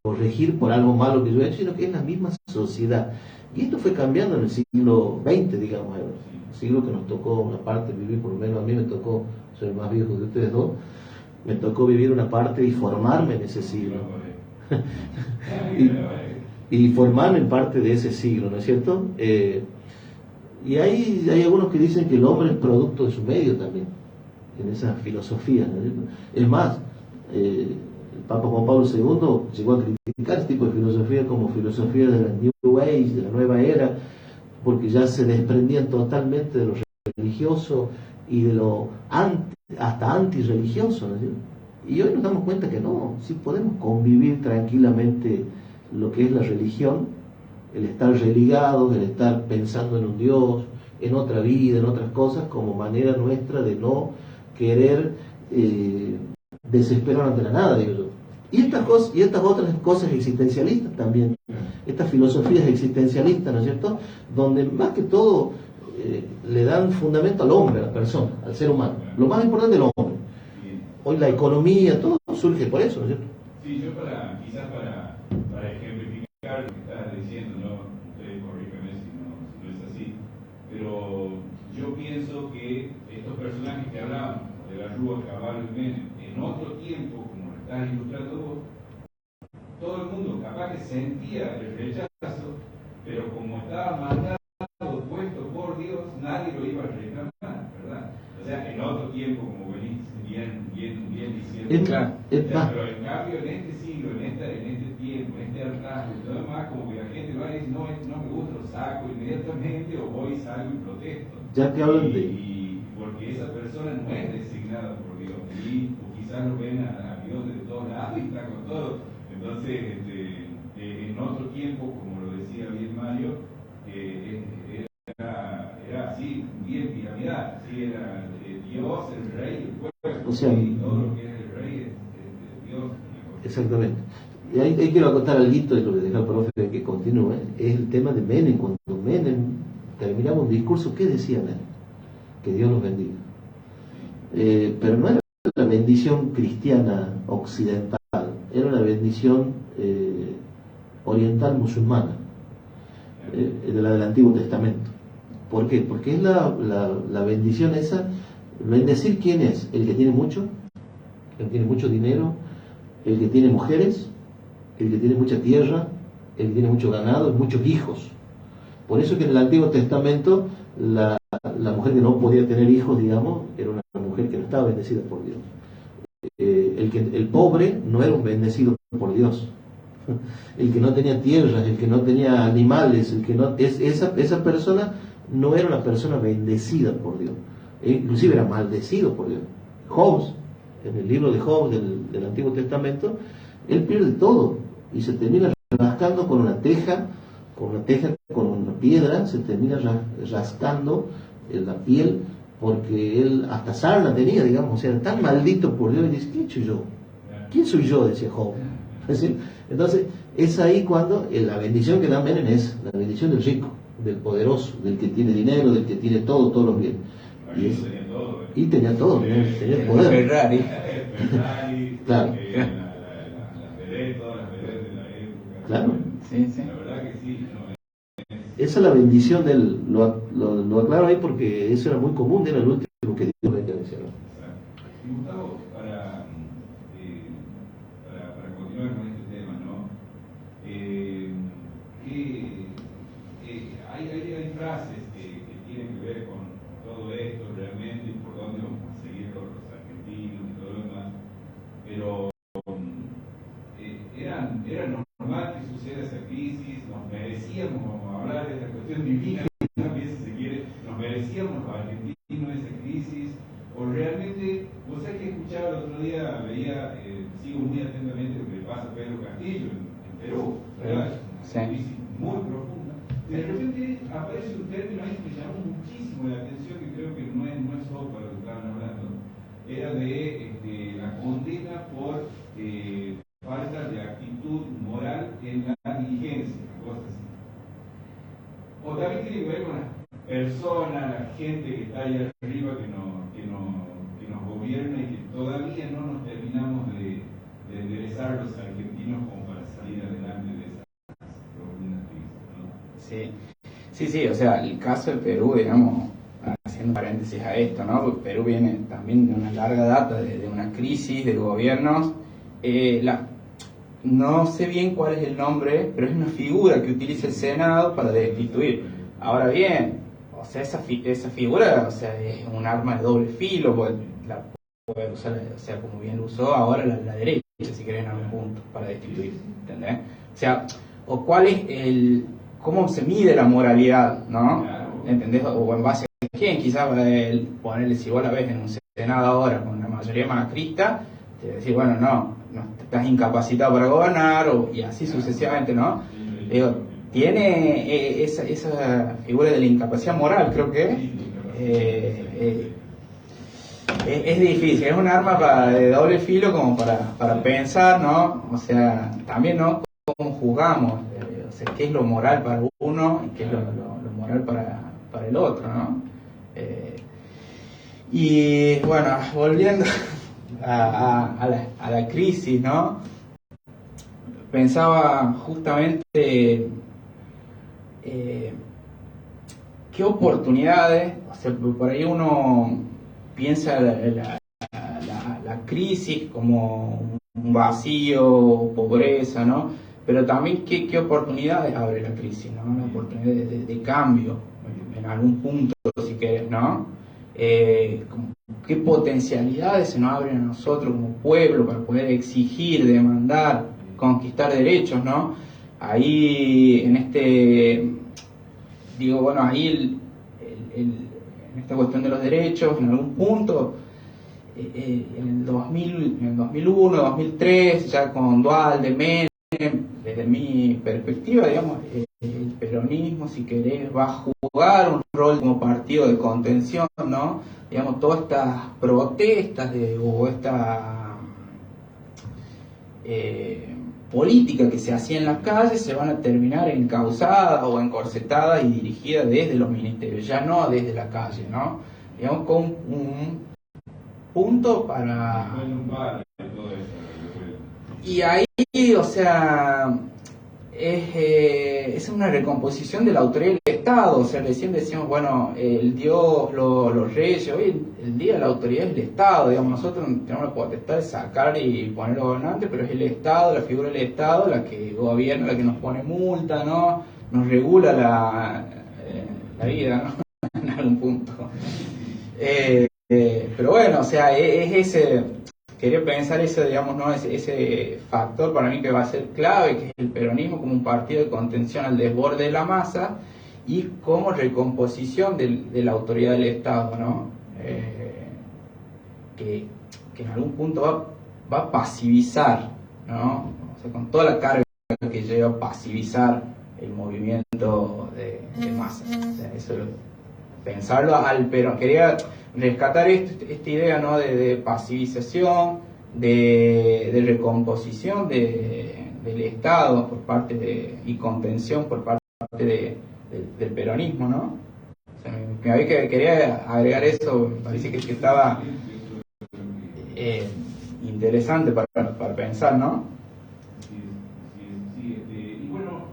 corregir por algo malo que yo he hecho, sino que es la misma sociedad. Y esto fue cambiando en el siglo XX, digamos, el siglo que nos tocó una parte vivir, por lo menos a mí me tocó, soy el más viejo de ustedes dos, me tocó vivir una parte y formarme en ese siglo. y formarme en parte de ese siglo, ¿no es cierto? Y hay algunos que dicen que el hombre es producto de su medio también, en esa filosofía, ¿no es cierto? Es más, el Papa Juan Pablo II llegó a criticar este tipo de filosofía como filosofía de la New Age, de la nueva era, porque ya se desprendían totalmente de lo religioso y de lo hasta antirreligioso, ¿no es cierto? Y hoy nos damos cuenta que no, sí podemos convivir tranquilamente lo que es la religión, el estar religados, el estar pensando en un Dios, en otra vida, en otras cosas, como manera nuestra de no querer desesperar ante la nada, digo yo. Y estas otras cosas existencialistas también, estas filosofías existencialistas, ¿no es cierto?, donde más que todo le dan fundamento al hombre, a la persona, al ser humano. Lo más importante es el hombre. Hoy la economía, todo surge por eso, ¿no es cierto? Sí, yo quizás para ejemplificar lo que estás diciendo, ¿no? Ustedes corrígeme si no es así, pero yo pienso que estos personajes que hablamos, de la Rúa, Caballo y Menem, en otro tiempo, como lo estás ilustrando vos, todo el mundo capaz que sentía el rechazo, pero como estaba mandado, puesto por Dios, nadie lo iba a reclamar, ¿verdad? O sea, en otro tiempo, como venís bien diciendo. Claro. Pero en cambio, en este siglo, en este tiempo, en este hartazgo y todo demás, como que la gente va y dice, no me gusta, lo saco inmediatamente, o voy y salgo y protesto. Ya que hablan de... Y porque esa persona no es designada por Dios, o quizás lo ven a Dios de todos lados y está con todo. Entonces, en otro tiempo, como lo decía bien Mario, era así, bien piramidal, ¿sí? Era Dios, el rey, el pueblo, O sea, y todo lo que es el rey es Dios. Exactamente. Y ahí quiero acotar algo de lo que deja el profe que continúe, es el tema de Menem. Cuando Menem terminaba un discurso, ¿qué decía Menem? Que Dios los bendiga. Pero no era la bendición cristiana occidental, era una bendición oriental musulmana, de la del Antiguo Testamento. ¿Por qué? Porque es la bendición esa, bendecir quién es, el que tiene mucho, el que tiene mucho dinero, el que tiene mujeres, el que tiene mucha tierra, el que tiene mucho ganado y muchos hijos. Por eso que en el Antiguo Testamento la mujer que no podía tener hijos, digamos, era una mujer que no estaba bendecida por Dios. El pobre no era un bendecido por Dios. El que no tenía tierras, el que no tenía animales, esa persona no era una persona bendecida por Dios. Inclusive era maldecido por Dios. Job, en el libro de Job del Antiguo Testamento, él pierde todo y se termina rascando con una teja, con una piedra, se termina rascando en la piel, porque él hasta sarna tenía, digamos, o sea, era tan maldito por Dios, y dice, ¿qué he hecho yo? ¿Quién soy yo?, decía Job. Entonces, es ahí cuando la bendición que da Menem es la bendición del rico, del poderoso, del que tiene dinero, del que tiene todos los bienes. Y tenía todo, tenía el poder. Ferrari. Claro. Las veredas, todas las veredas de la época. Claro. Sí. La verdad que sí. Esa es la bendición lo aclaro ahí porque eso era muy común, era el último que Dios venía a decir, ¿no? Gustavo, para continuar con este tema, ¿no? Hay frases que tienen que ver con todo esto realmente y por dónde vamos a seguir los argentinos y todo lo demás, pero era normal que suceda esa crisis, nos merecíamos, vamos a hablar de esta cuestión divina, también si se quiere, nos merecíamos los argentinos esa crisis, o realmente, vos sabés que escuchaba el otro día, veía, sigo muy atentamente lo que le pasa a Pedro Castillo en Perú, ¿verdad? Es una crisis muy profunda. De repente aparece un término ahí que me llamó muchísimo la atención, que creo que no es solo para lo que estaban hablando, era de la condena por falta de actitud moral en la diligencia, cosas así. O también tiene que ver con las personas, la gente que está ahí arriba que nos gobierna y que todavía no nos terminamos de enderezar los argentinos como para salir adelante de esas profundas crisis, ¿no? Sí, o sea, el caso de Perú, digamos, haciendo paréntesis a esto, ¿no? Porque Perú viene también de una larga data, de una crisis de gobiernos. No sé bien cuál es el nombre, pero es una figura que utiliza el Senado para destituir. Ahora bien, o sea, esa figura, o sea, es un arma de doble filo, porque la puede usar, o sea, como bien lo usó ahora la derecha, si quieren, en algún punto, para destituir, ¿entendés? O sea, o cuál es cómo se mide la moralidad, ¿no? ¿Entendés? O en base a quién, quizás ponerle, si vos la ves en un Senado ahora con una mayoría macrista, te decir, bueno, no estás incapacitado para gobernar, y así sucesivamente, ¿no? Digo, tiene esa figura de la incapacidad moral, creo que es difícil, es un arma de doble filo como para pensar, ¿no? O sea, también, ¿no? Cómo juzgamos, o sea, qué es lo moral para uno y qué es lo moral para el otro, ¿no? Y bueno, volviendo a la crisis, ¿no? Pensaba justamente qué oportunidades, o sea, por ahí uno piensa la crisis como un vacío, pobreza, ¿no? Pero también qué oportunidades abre la crisis, ¿no? Una oportunidad de cambio, en algún punto, si querés, ¿no? Qué potencialidades se nos abren a nosotros como pueblo para poder exigir, demandar, conquistar derechos, ¿no? Ahí digo, bueno, ahí en esta cuestión de los derechos, en algún punto, en el 2001, 2003, ya con Duhalde, Menem, desde mi perspectiva, digamos, el peronismo, si querés, va a jugar un rol como partido de contención, ¿no? Digamos, todas estas protestas o esta política que se hacía en las calles se van a terminar encausadas o encorsetadas y dirigidas desde los ministerios, ya no desde la calle, ¿no? Digamos, con un punto para... Y ahí, o sea, es una recomposición de la autoridad del Estado. O sea, recién decíamos, bueno, el Dios, los reyes, hoy el día la autoridad es el Estado, digamos, nosotros tenemos la potestad de sacar y poner los gobernantes, pero es el Estado, la figura del Estado, la que gobierna, la que nos pone multa, ¿no? Nos regula la vida, ¿no? En algún punto. Pero bueno, o sea, quería pensar eso, digamos, ¿no? Ese factor para mí que va a ser clave, que es el peronismo como un partido de contención al desborde de la masa y como recomposición de la autoridad del Estado, ¿no? Que en algún punto va a pasivizar, ¿no? O sea, con toda la carga que lleva a pasivizar el movimiento de masas. O sea, eso es pensarlo pero quería rescatar esta idea, ¿no? de pasivización, de recomposición del Estado por parte y contención por parte del peronismo, ¿no? O sea, quería agregar eso, me parece que estaba interesante para pensar, ¿no? Y bueno,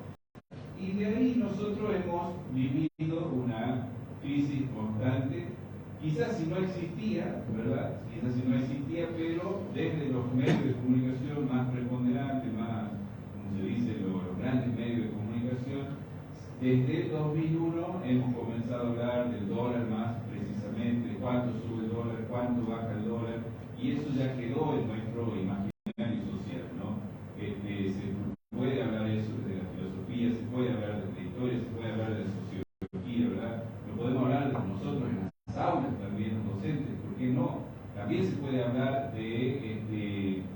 y de ahí nosotros hemos vivido una crisis constante quizás si no existía, ¿verdad? Quizás si no existía, pero desde los medios de comunicación más preponderantes, más, como se dice, los grandes medios de comunicación, desde el 2001 hemos comenzado a hablar del dólar más precisamente, cuánto sube el dólar, cuánto baja el dólar, y eso ya quedó en nuestro imaginario social, ¿no? Se puede hablar de eso desde la filosofía, se puede hablar desde la historia, se puede hablar de la sociología, ¿verdad? Lo podemos hablar de nosotros en las aulas también, los docentes, ¿por qué no? También se puede hablar del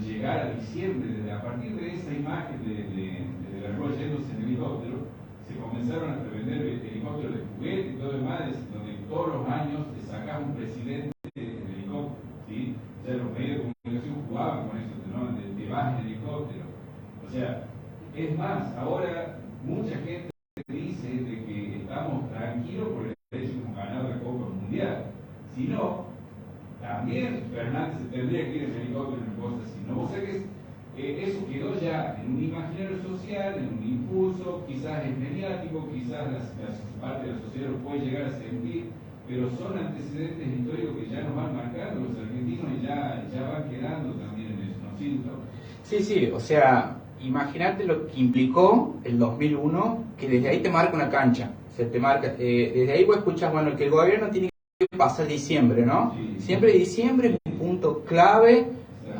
llegar a diciembre, a partir de esa imagen de la Rúa yéndose en helicóptero, se comenzaron a vender helicópteros de juguete y todo demás, donde todos los años te sacaba un presidente en helicóptero, ¿sí? O sea, los medios de comunicación jugaban con eso, ¿no? De baja en helicóptero. O sea, es más, ahora mucha gente dice de que estamos tranquilos por el hecho de hemos ganado la Copa Mundial. Si no, también Fernández se tendría que ir en helicóptero en cosas así, ¿no? O sea que eso quedó ya en un imaginario social, en un impulso, quizás es mediático, quizás parte de la sociedad lo puede llegar a sentir, pero son antecedentes históricos que ya nos van marcando los argentinos y ya van quedando también en eso, ¿no? Sí, ¿no? Sí, o sea, imagínate lo que implicó el 2001, que desde ahí te marca una cancha, se te marca, desde ahí vos escuchas, bueno, que el gobierno tiene que pasar diciembre, ¿no? Sí. Siempre diciembre es un punto clave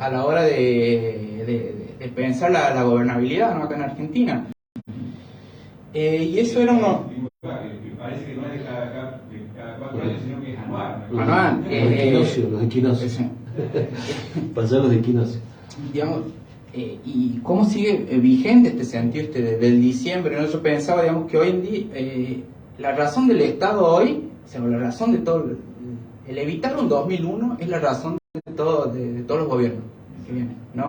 a la hora de pensar la gobernabilidad, ¿no? Acá en Argentina. Y eso era uno... Que parece que no es de cada 4 años, sino que es anual. Anual. Los equinoccios. Pasar los equinoccios. Digamos, y cómo sigue vigente este sentido del diciembre, ¿no? Yo pensaba, digamos, que hoy en día la razón del Estado hoy, o sea, la razón de todo, el evitar un 2001 es la razón de todos los gobiernos que vienen, ¿no?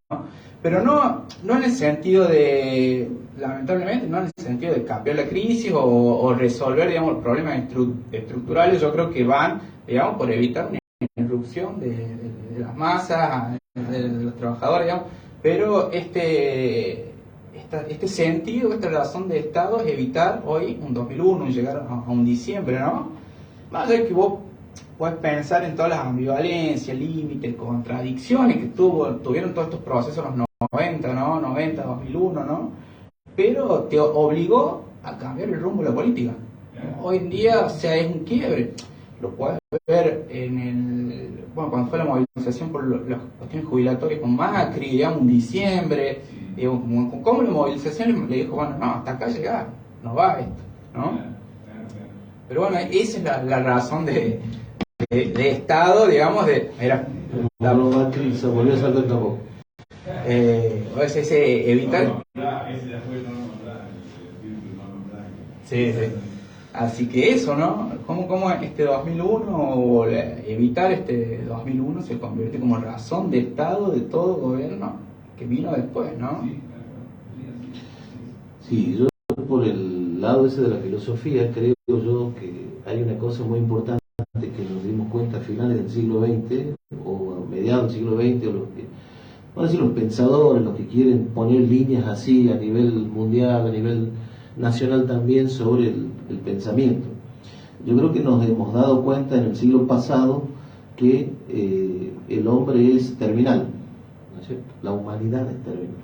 Pero no en el sentido de, lamentablemente, no en el sentido de cambiar la crisis o resolver, digamos, los problemas estructurales. Yo creo que van, digamos, por evitar una irrupción de las masas, de los trabajadores, digamos. Pero este sentido, esta razón de Estado es evitar hoy un 2001, llegar a un diciembre, ¿no? Más allá de que vos puedes pensar en todas las ambivalencias, límites, contradicciones que tuvieron todos estos procesos en los 90, ¿no? 90, 2001, ¿no? Pero te obligó a cambiar el rumbo de la política. Hoy en día, o sea, es un quiebre. Lo puedes ver cuando fue la movilización por las cuestiones jubilatorias con Macri, digamos, en diciembre, como la movilización le dijo, bueno, no, hasta acá llegar, no va esto, ¿no? Pero bueno, esa es la razón de Estado, digamos, mira, Macri se volvió a saltar el tapón. Es evitar... Sí. Así que eso, ¿no? ¿Cómo este 2001 o evitar este 2001 se convierte como razón de Estado de todo gobierno que vino después, ¿no? Sí, yo por el lado ese de la filosofía creo yo que hay una cosa muy importante que nos dimos cuenta a finales del siglo XX o a mediados del siglo XX, o vamos a decir, los pensadores, los que quieren poner líneas así a nivel mundial, a nivel nacional también sobre el pensamiento. Yo creo que nos hemos dado cuenta en el siglo pasado que el hombre es terminal, ¿no es cierto? La humanidad es terminal.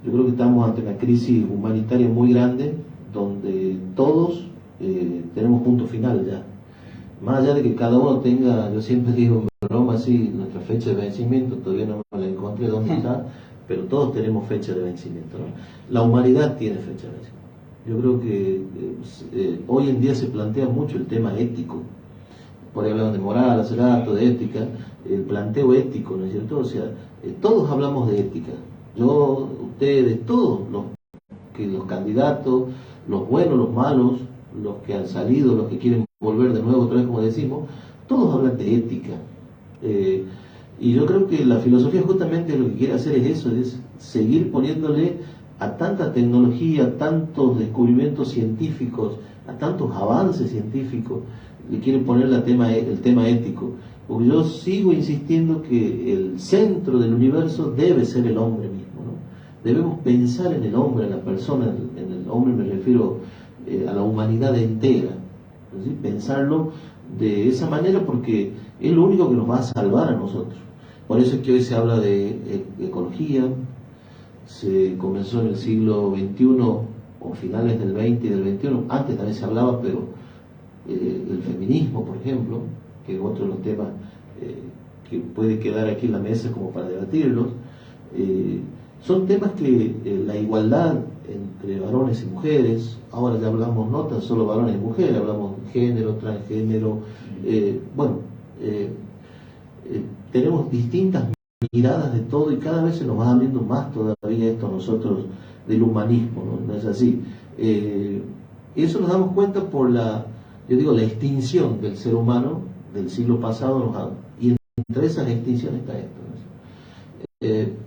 Yo creo que estamos ante una crisis humanitaria muy grande donde todos tenemos punto final ya. Más allá de que cada uno tenga, yo siempre digo en broma así, nuestra fecha de vencimiento, todavía no me la encontré dónde está, pero todos tenemos fecha de vencimiento, ¿no? La humanidad tiene fecha de vencimiento. Yo creo que hoy en día se plantea mucho el tema ético. Por ahí hablamos de moral, hace rato, de ética, el planteo ético, ¿no es cierto? O sea, todos hablamos de ética. Yo, ustedes, todos los candidatos, los buenos, los malos, los que han salido, los que quieren volver de nuevo, otra vez como decimos, todos hablan de ética. Y yo creo que la filosofía justamente lo que quiere hacer es eso, es seguir poniéndole a tanta tecnología, a tantos descubrimientos científicos, a tantos avances científicos, le quiere poner el tema ético. Porque yo sigo insistiendo que el centro del universo debe ser el hombre mismo, ¿no? Debemos pensar en el hombre, en la persona, en el hombre me refiero a la humanidad entera, ¿sí? Pensarlo de esa manera porque es lo único que nos va a salvar a nosotros. Por eso es que hoy se habla de ecología, se comenzó en el siglo XXI o finales del XX y del XXI, antes también se hablaba, pero el feminismo, por ejemplo, que es otro de los temas que puede quedar aquí en la mesa como para debatirlos, son temas que la igualdad entre varones y mujeres, ahora ya hablamos no tan solo varones y mujeres, hablamos de género, transgénero, tenemos distintas miradas de todo y cada vez se nos va abriendo más todavía esto a nosotros del humanismo, ¿no? ¿No es así? Y eso nos damos cuenta por la extinción del ser humano del siglo pasado, y entre esas extinciones está esto, ¿no?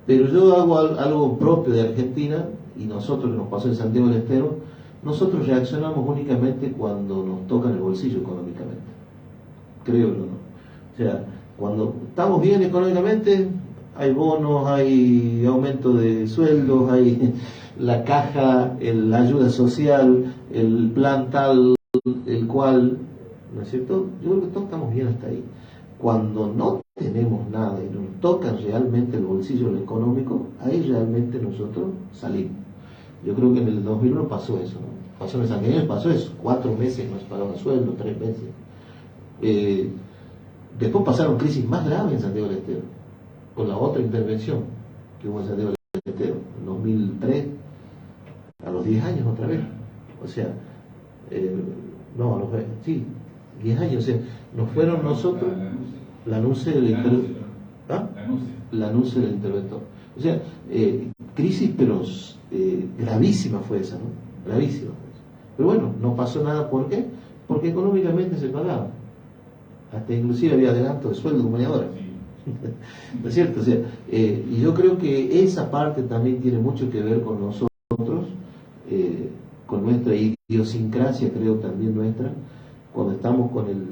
Pero yo hago algo propio de Argentina, y nosotros, que nos pasó en Santiago del Estero, nosotros reaccionamos únicamente cuando nos toca en el bolsillo económicamente, creo yo, ¿no? O sea, cuando estamos bien económicamente, hay bonos, hay aumento de sueldos, hay la caja, la ayuda social, el plan tal, el cual, ¿no es cierto? Yo creo que todos estamos bien hasta ahí. Cuando no tenemos nada y nos toca realmente el bolsillo lo económico, ahí realmente nosotros salimos. Yo creo que en el 2001 pasó eso, ¿no? Pasó en San Miguel, pasó eso, 4 meses no se pagaban sueldo, 3 meses. Después pasaron crisis más graves en Santiago del Estero, con la otra intervención que hubo en Santiago del Estero, en 2003, a los 10 años otra vez. O sea, no, a los 10 años, o sea, nos fueron nosotros, la anuncio del interventor. ¿Ah? La anuncio del interventor. O sea, crisis, pero gravísima fue esa, ¿no? Gravísima. Pero bueno, no pasó nada, ¿por qué? Porque económicamente se pagaba. Hasta inclusive había adelanto de sueldo como hay ahora. ¿No es cierto? O sea, y yo creo que esa parte también tiene mucho que ver con nosotros, con nuestra idiosincrasia, creo también nuestra, cuando estamos con el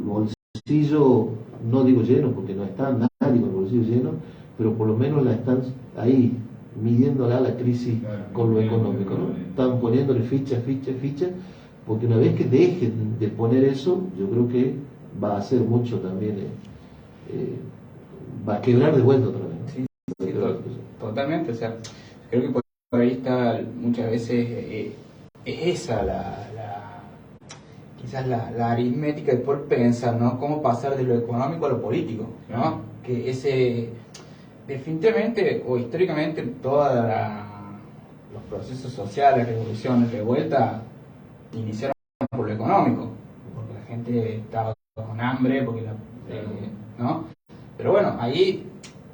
bolsillo, no digo lleno, porque no está nadie con el bolsillo lleno, pero por lo menos la están ahí midiéndola la crisis con lo económico, ¿no? Están poniéndole ficha, porque una vez que dejen de poner eso, yo creo que va a hacer mucho también, va a quebrar de vuelta otra vez, ¿no? Sí, totalmente, o sea, creo que por ahí está muchas veces es esa quizás la aritmética de poder pensar, ¿no? Cómo pasar de lo económico a lo político, ¿no? Que definitivamente o históricamente todos los procesos sociales, revoluciones, revueltas iniciaron por lo económico, porque la gente estaba con hambre, ¿no? Pero bueno, ahí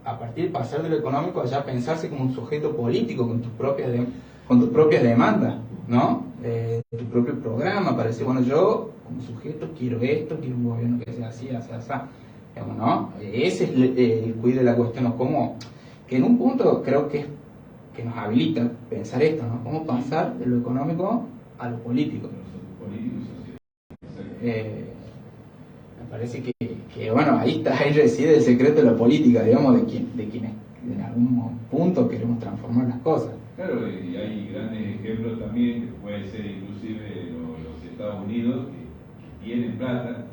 a partir de pasar de lo económico a ya pensarse como un sujeto político con tus propias demandas, ¿no? Tu propio programa para decir, bueno, yo como sujeto quiero esto, quiero un gobierno que sea así, digamos, ¿no? Ese es el quid de la cuestión, ¿no? Como que en un punto creo que nos habilita pensar esto, ¿no? Cómo pasar de lo económico a lo político. Me parece que bueno, ahí reside el secreto de la política, digamos, de quienes en algún punto queremos transformar las cosas. Claro, y hay grandes ejemplos también, que puede ser inclusive los Estados Unidos, que tienen plata,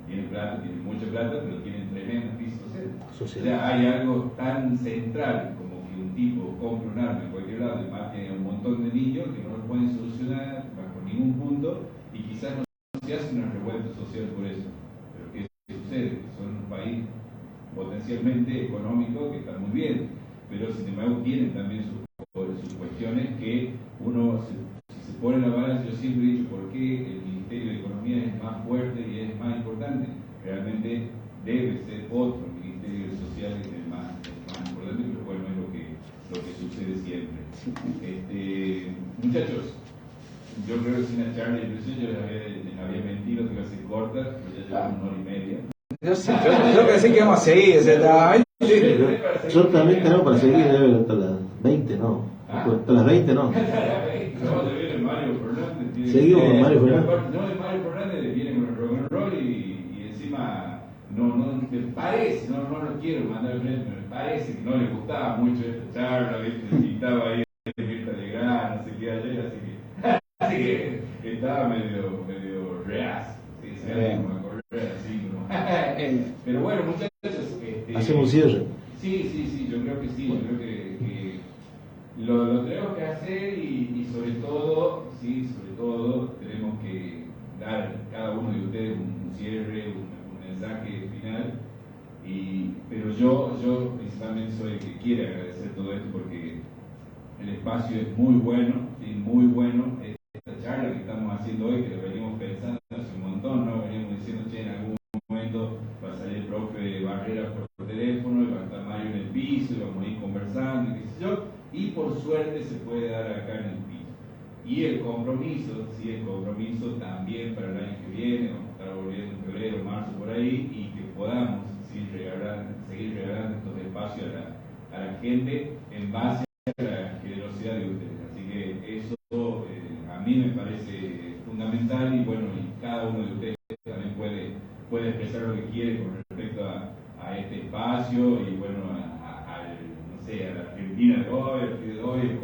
tienen mucha plata, pero tienen tremendas crisis sociales. O sea, hay algo tan central como que un tipo compre un arma en cualquier lado y mate a un montón de niños que no lo pueden solucionar bajo ningún punto, y quizás no se hace una revuelta social por eso. Pero ¿qué sucede? Que son un país potencialmente económico que está muy bien, pero sin embargo tienen también sus cuestiones que uno, si se pone en la balanza, yo siempre he dicho por qué el Ministerio de Economía es más fuerte y es más importante. Realmente debe ser otro Ministerio Social que es más importante, pero bueno, es lo que sucede siempre. Muchachos, yo creo que sin la charla de inclusión yo les había mentido que iba a ser corta, pero ya llevamos 1 hora y media. Yo pensé que íbamos a seguir, o sea, yo también tengo para seguir, hasta las 20, ¿no? Hasta las 20, ¿no? No, te viene Mario Fernández. Seguimos con Mario Fernández. No, Mario Fernández viene con el rock and roll y encima no me parece, no lo quiero mandar al frente, me parece que no le gustaba mucho esta charla, ¿viste? Y estaba ahí de Mirta Legrand, no sé qué ayer, así que estaba medio reaz. Sí, cierre. Sí, yo creo que sí, yo creo que lo tenemos que hacer y sobre todo tenemos que dar cada uno de ustedes un cierre, un mensaje final. Pero yo principalmente soy el que quiere agradecer todo esto porque el espacio es muy bueno, ¿sí? Muy bueno. Esta charla que estamos haciendo hoy, que lo venimos pensando hace un montón, ¿no? Veníamos diciendo, che, en algún momento va a salir el profe Barrera por teléfono, y va a estar Mario en el piso, y vamos a ir conversando, y qué sé yo, y por suerte se puede dar acá en el piso. Y el compromiso también para el año que viene, vamos a estar volviendo en febrero, marzo, por ahí, y que podamos seguir regalando estos espacios a la gente en base a la generosidad de ustedes. Así que eso a mí me parece fundamental, y bueno, y cada uno de ustedes también puede expresar lo que quiere con respecto a este espacio, y bueno, no sé, a la Argentina de hoy,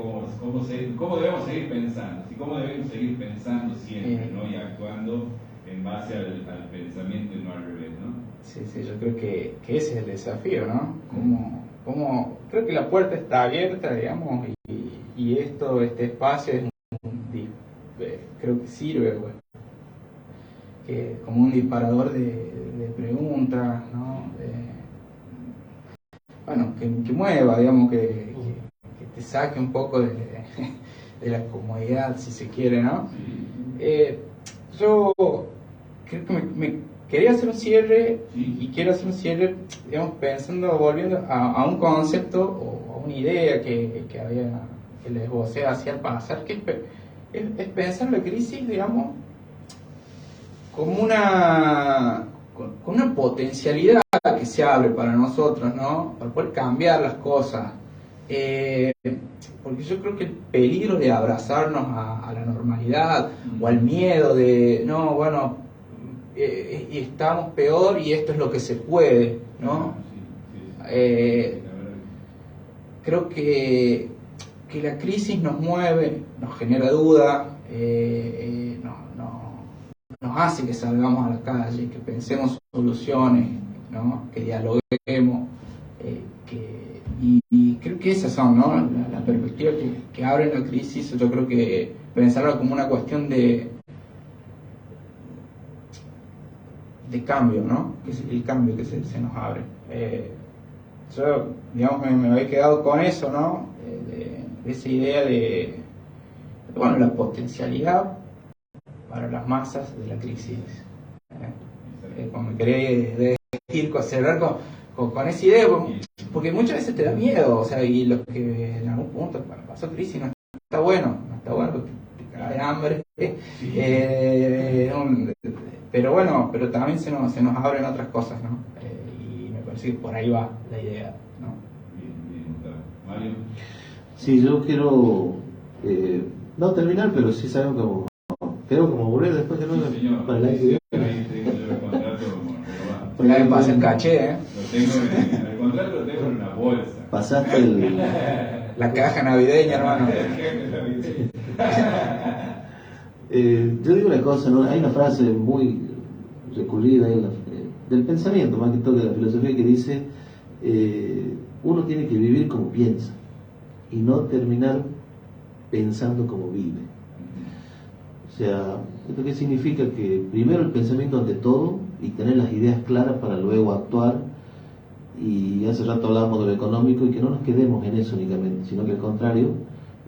cómo debemos seguir pensando, ¿sí? Cómo debemos seguir pensando siempre, ¿no? Y actuando en base al pensamiento y no al revés, ¿no? Sí, yo creo que ese es el desafío, ¿no? Creo que la puerta está abierta, digamos, y este espacio es creo que sirve, bueno, como un disparador de preguntas, ¿no? Que mueva, digamos, que te saque un poco de la comodidad, si se quiere, ¿no? Yo creo que me quería hacer un cierre, y quiero hacer un cierre, digamos, volviendo a un concepto o a una idea que les esbocé hacia el pasar, que es pensar la crisis, digamos, como con una potencialidad que se abre para nosotros, ¿no? Para poder cambiar las cosas. Porque yo creo que el peligro de abrazarnos a la normalidad o al miedo de, no, bueno, estamos peor y esto es lo que se puede, ¿no? Creo que la crisis nos mueve, nos genera duda, nos hace que salgamos a la calle, que pensemos soluciones, ¿no? Que dialoguemos, y creo que esas son, ¿no? Las perspectivas que abren la crisis. Yo creo que pensarlo como una cuestión de cambio, ¿no? Que es el cambio que se nos abre. Yo, digamos, me había quedado con eso, ¿no? De esa idea de, bueno, la potencialidad para las masas de la crisis. Como me quería cerrar con esa idea, porque muchas veces te da miedo, o sea, y los que en algún punto pasó crisis no está bueno porque te cae hambre, pero también se nos abren otras cosas, ¿no? Y me parece que por ahí va la idea, ¿no? Bien, Gustavo. Mario. Sí, yo quiero no terminar, pero sí sabemos como volver después de nuevo para el año que viene. Ahí tengo yo el contrato Pues ya me pasa el caché, el contrato lo tengo en una bolsa. Pasaste la caja navideña, hermano. Yo digo una cosa, ¿no? Hay una frase muy recurrida del pensamiento, más que todo de la filosofía, que dice uno tiene que vivir como piensa y no terminar pensando como vive. O sea, ¿esto qué significa? Que primero el pensamiento ante todo, y tener las ideas claras para luego actuar. Y hace rato hablábamos de lo económico, y que no nos quedemos en eso únicamente, sino que al contrario,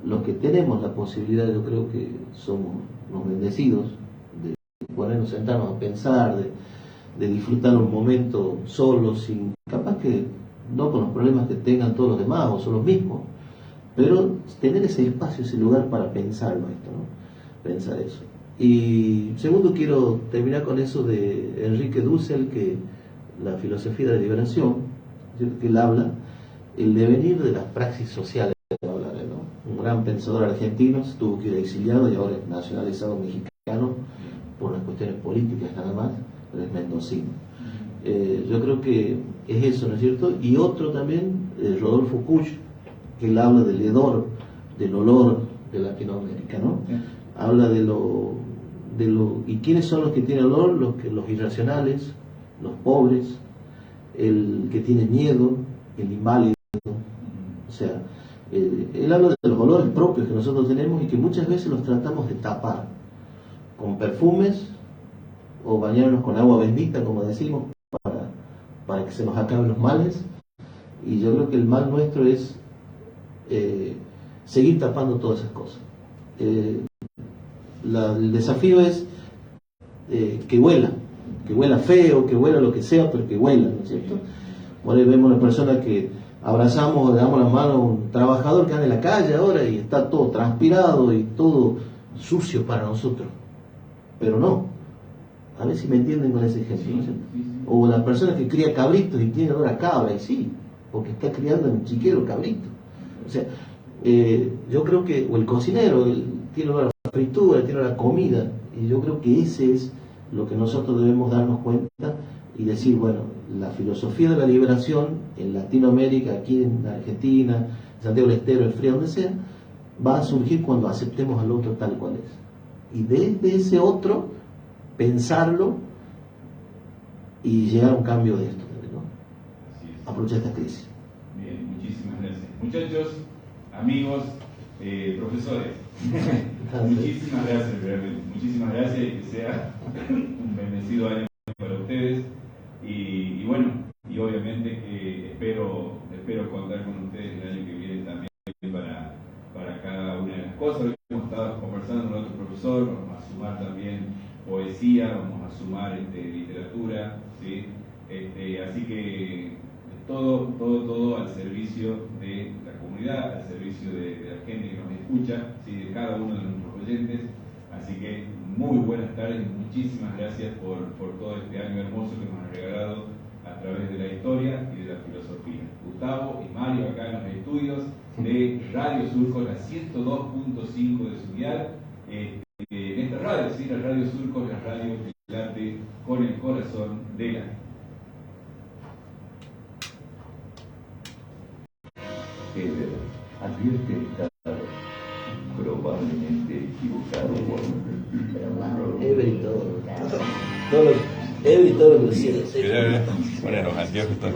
los que tenemos la posibilidad, yo creo que somos los bendecidos de ponernos, sentarnos a pensar, de disfrutar un momento solo, sin, capaz que no con los problemas que tengan todos los demás o son los mismos, pero tener ese espacio, ese lugar para pensarlo esto, ¿no? Pensar eso. Y segundo, quiero terminar con eso de Enrique Dussel, que la filosofía de la liberación, que él habla el devenir de las praxis sociales, ¿no? Un gran pensador argentino, tuvo que ir exiliado y ahora es nacionalizado mexicano por unas cuestiones políticas nada más, pero es mendocino. Yo creo que es eso, ¿no es cierto? Y otro también, Rodolfo Kusch, que él habla del hedor, del olor de Latinoamérica, ¿no? Habla de lo ¿y quiénes son los que tienen olor? Los irracionales, los pobres, el que tiene miedo, el inválido. O sea, él habla de los olores propios que nosotros tenemos y que muchas veces los tratamos de tapar con perfumes o bañarnos con agua bendita, como decimos, para que se nos acaben los males. Y yo creo que el mal nuestro es seguir tapando todas esas cosas. El desafío es que huela feo, que huela lo que sea, pero que huela, ¿no es cierto? Por ahí vemos una persona que abrazamos o le damos la mano a un trabajador que anda en la calle ahora y está todo transpirado y todo sucio para nosotros, pero no. A ver si me entienden con ese ejemplo, ¿no es cierto? O la persona que cría cabritos y tiene olor a cabra, y sí, porque está criando en chiquero cabrito. O sea, yo creo que, o el cocinero, tiene olor a fritura, tiene olor a comida, y yo creo que ese es lo que nosotros debemos darnos cuenta y decir, bueno, la filosofía de la liberación en Latinoamérica, aquí en Argentina, en Santiago del Estero, en Fría, donde sea, va a surgir cuando aceptemos al otro tal cual es. Y desde ese otro, pensarlo y llegar a un cambio de esto, ¿no? Aprovechar esta crisis. Bien, muchísimas gracias. Muchachos, amigos, profesores, muchísimas gracias, realmente. Muchísimas gracias y que sea un bendecido año para ustedes. Y bueno, y obviamente que espero contar con ustedes el año que viene también para cada una de las cosas. Hoy hemos estado conversando con otro profesor, vamos a sumar también poesía, vamos a sumar literatura, ¿sí? Así que todo al servicio de la comunidad, al servicio de la gente que nos escucha, ¿sí? De cada uno de nuestros oyentes. Así que muy buenas tardes y muchísimas gracias por todo este año hermoso que nos han regalado a través de la historia y de la filosofía. Gustavo y Mario acá en los estudios de Radio Surco, la 102.5 de su dial. En esta radio, ¿sí? La Radio Surco es la radio que late con el corazón de la gente. Advierte estar probablemente equivocado por Ever y todo. Ever y todo lo que Bueno, los anteojos están.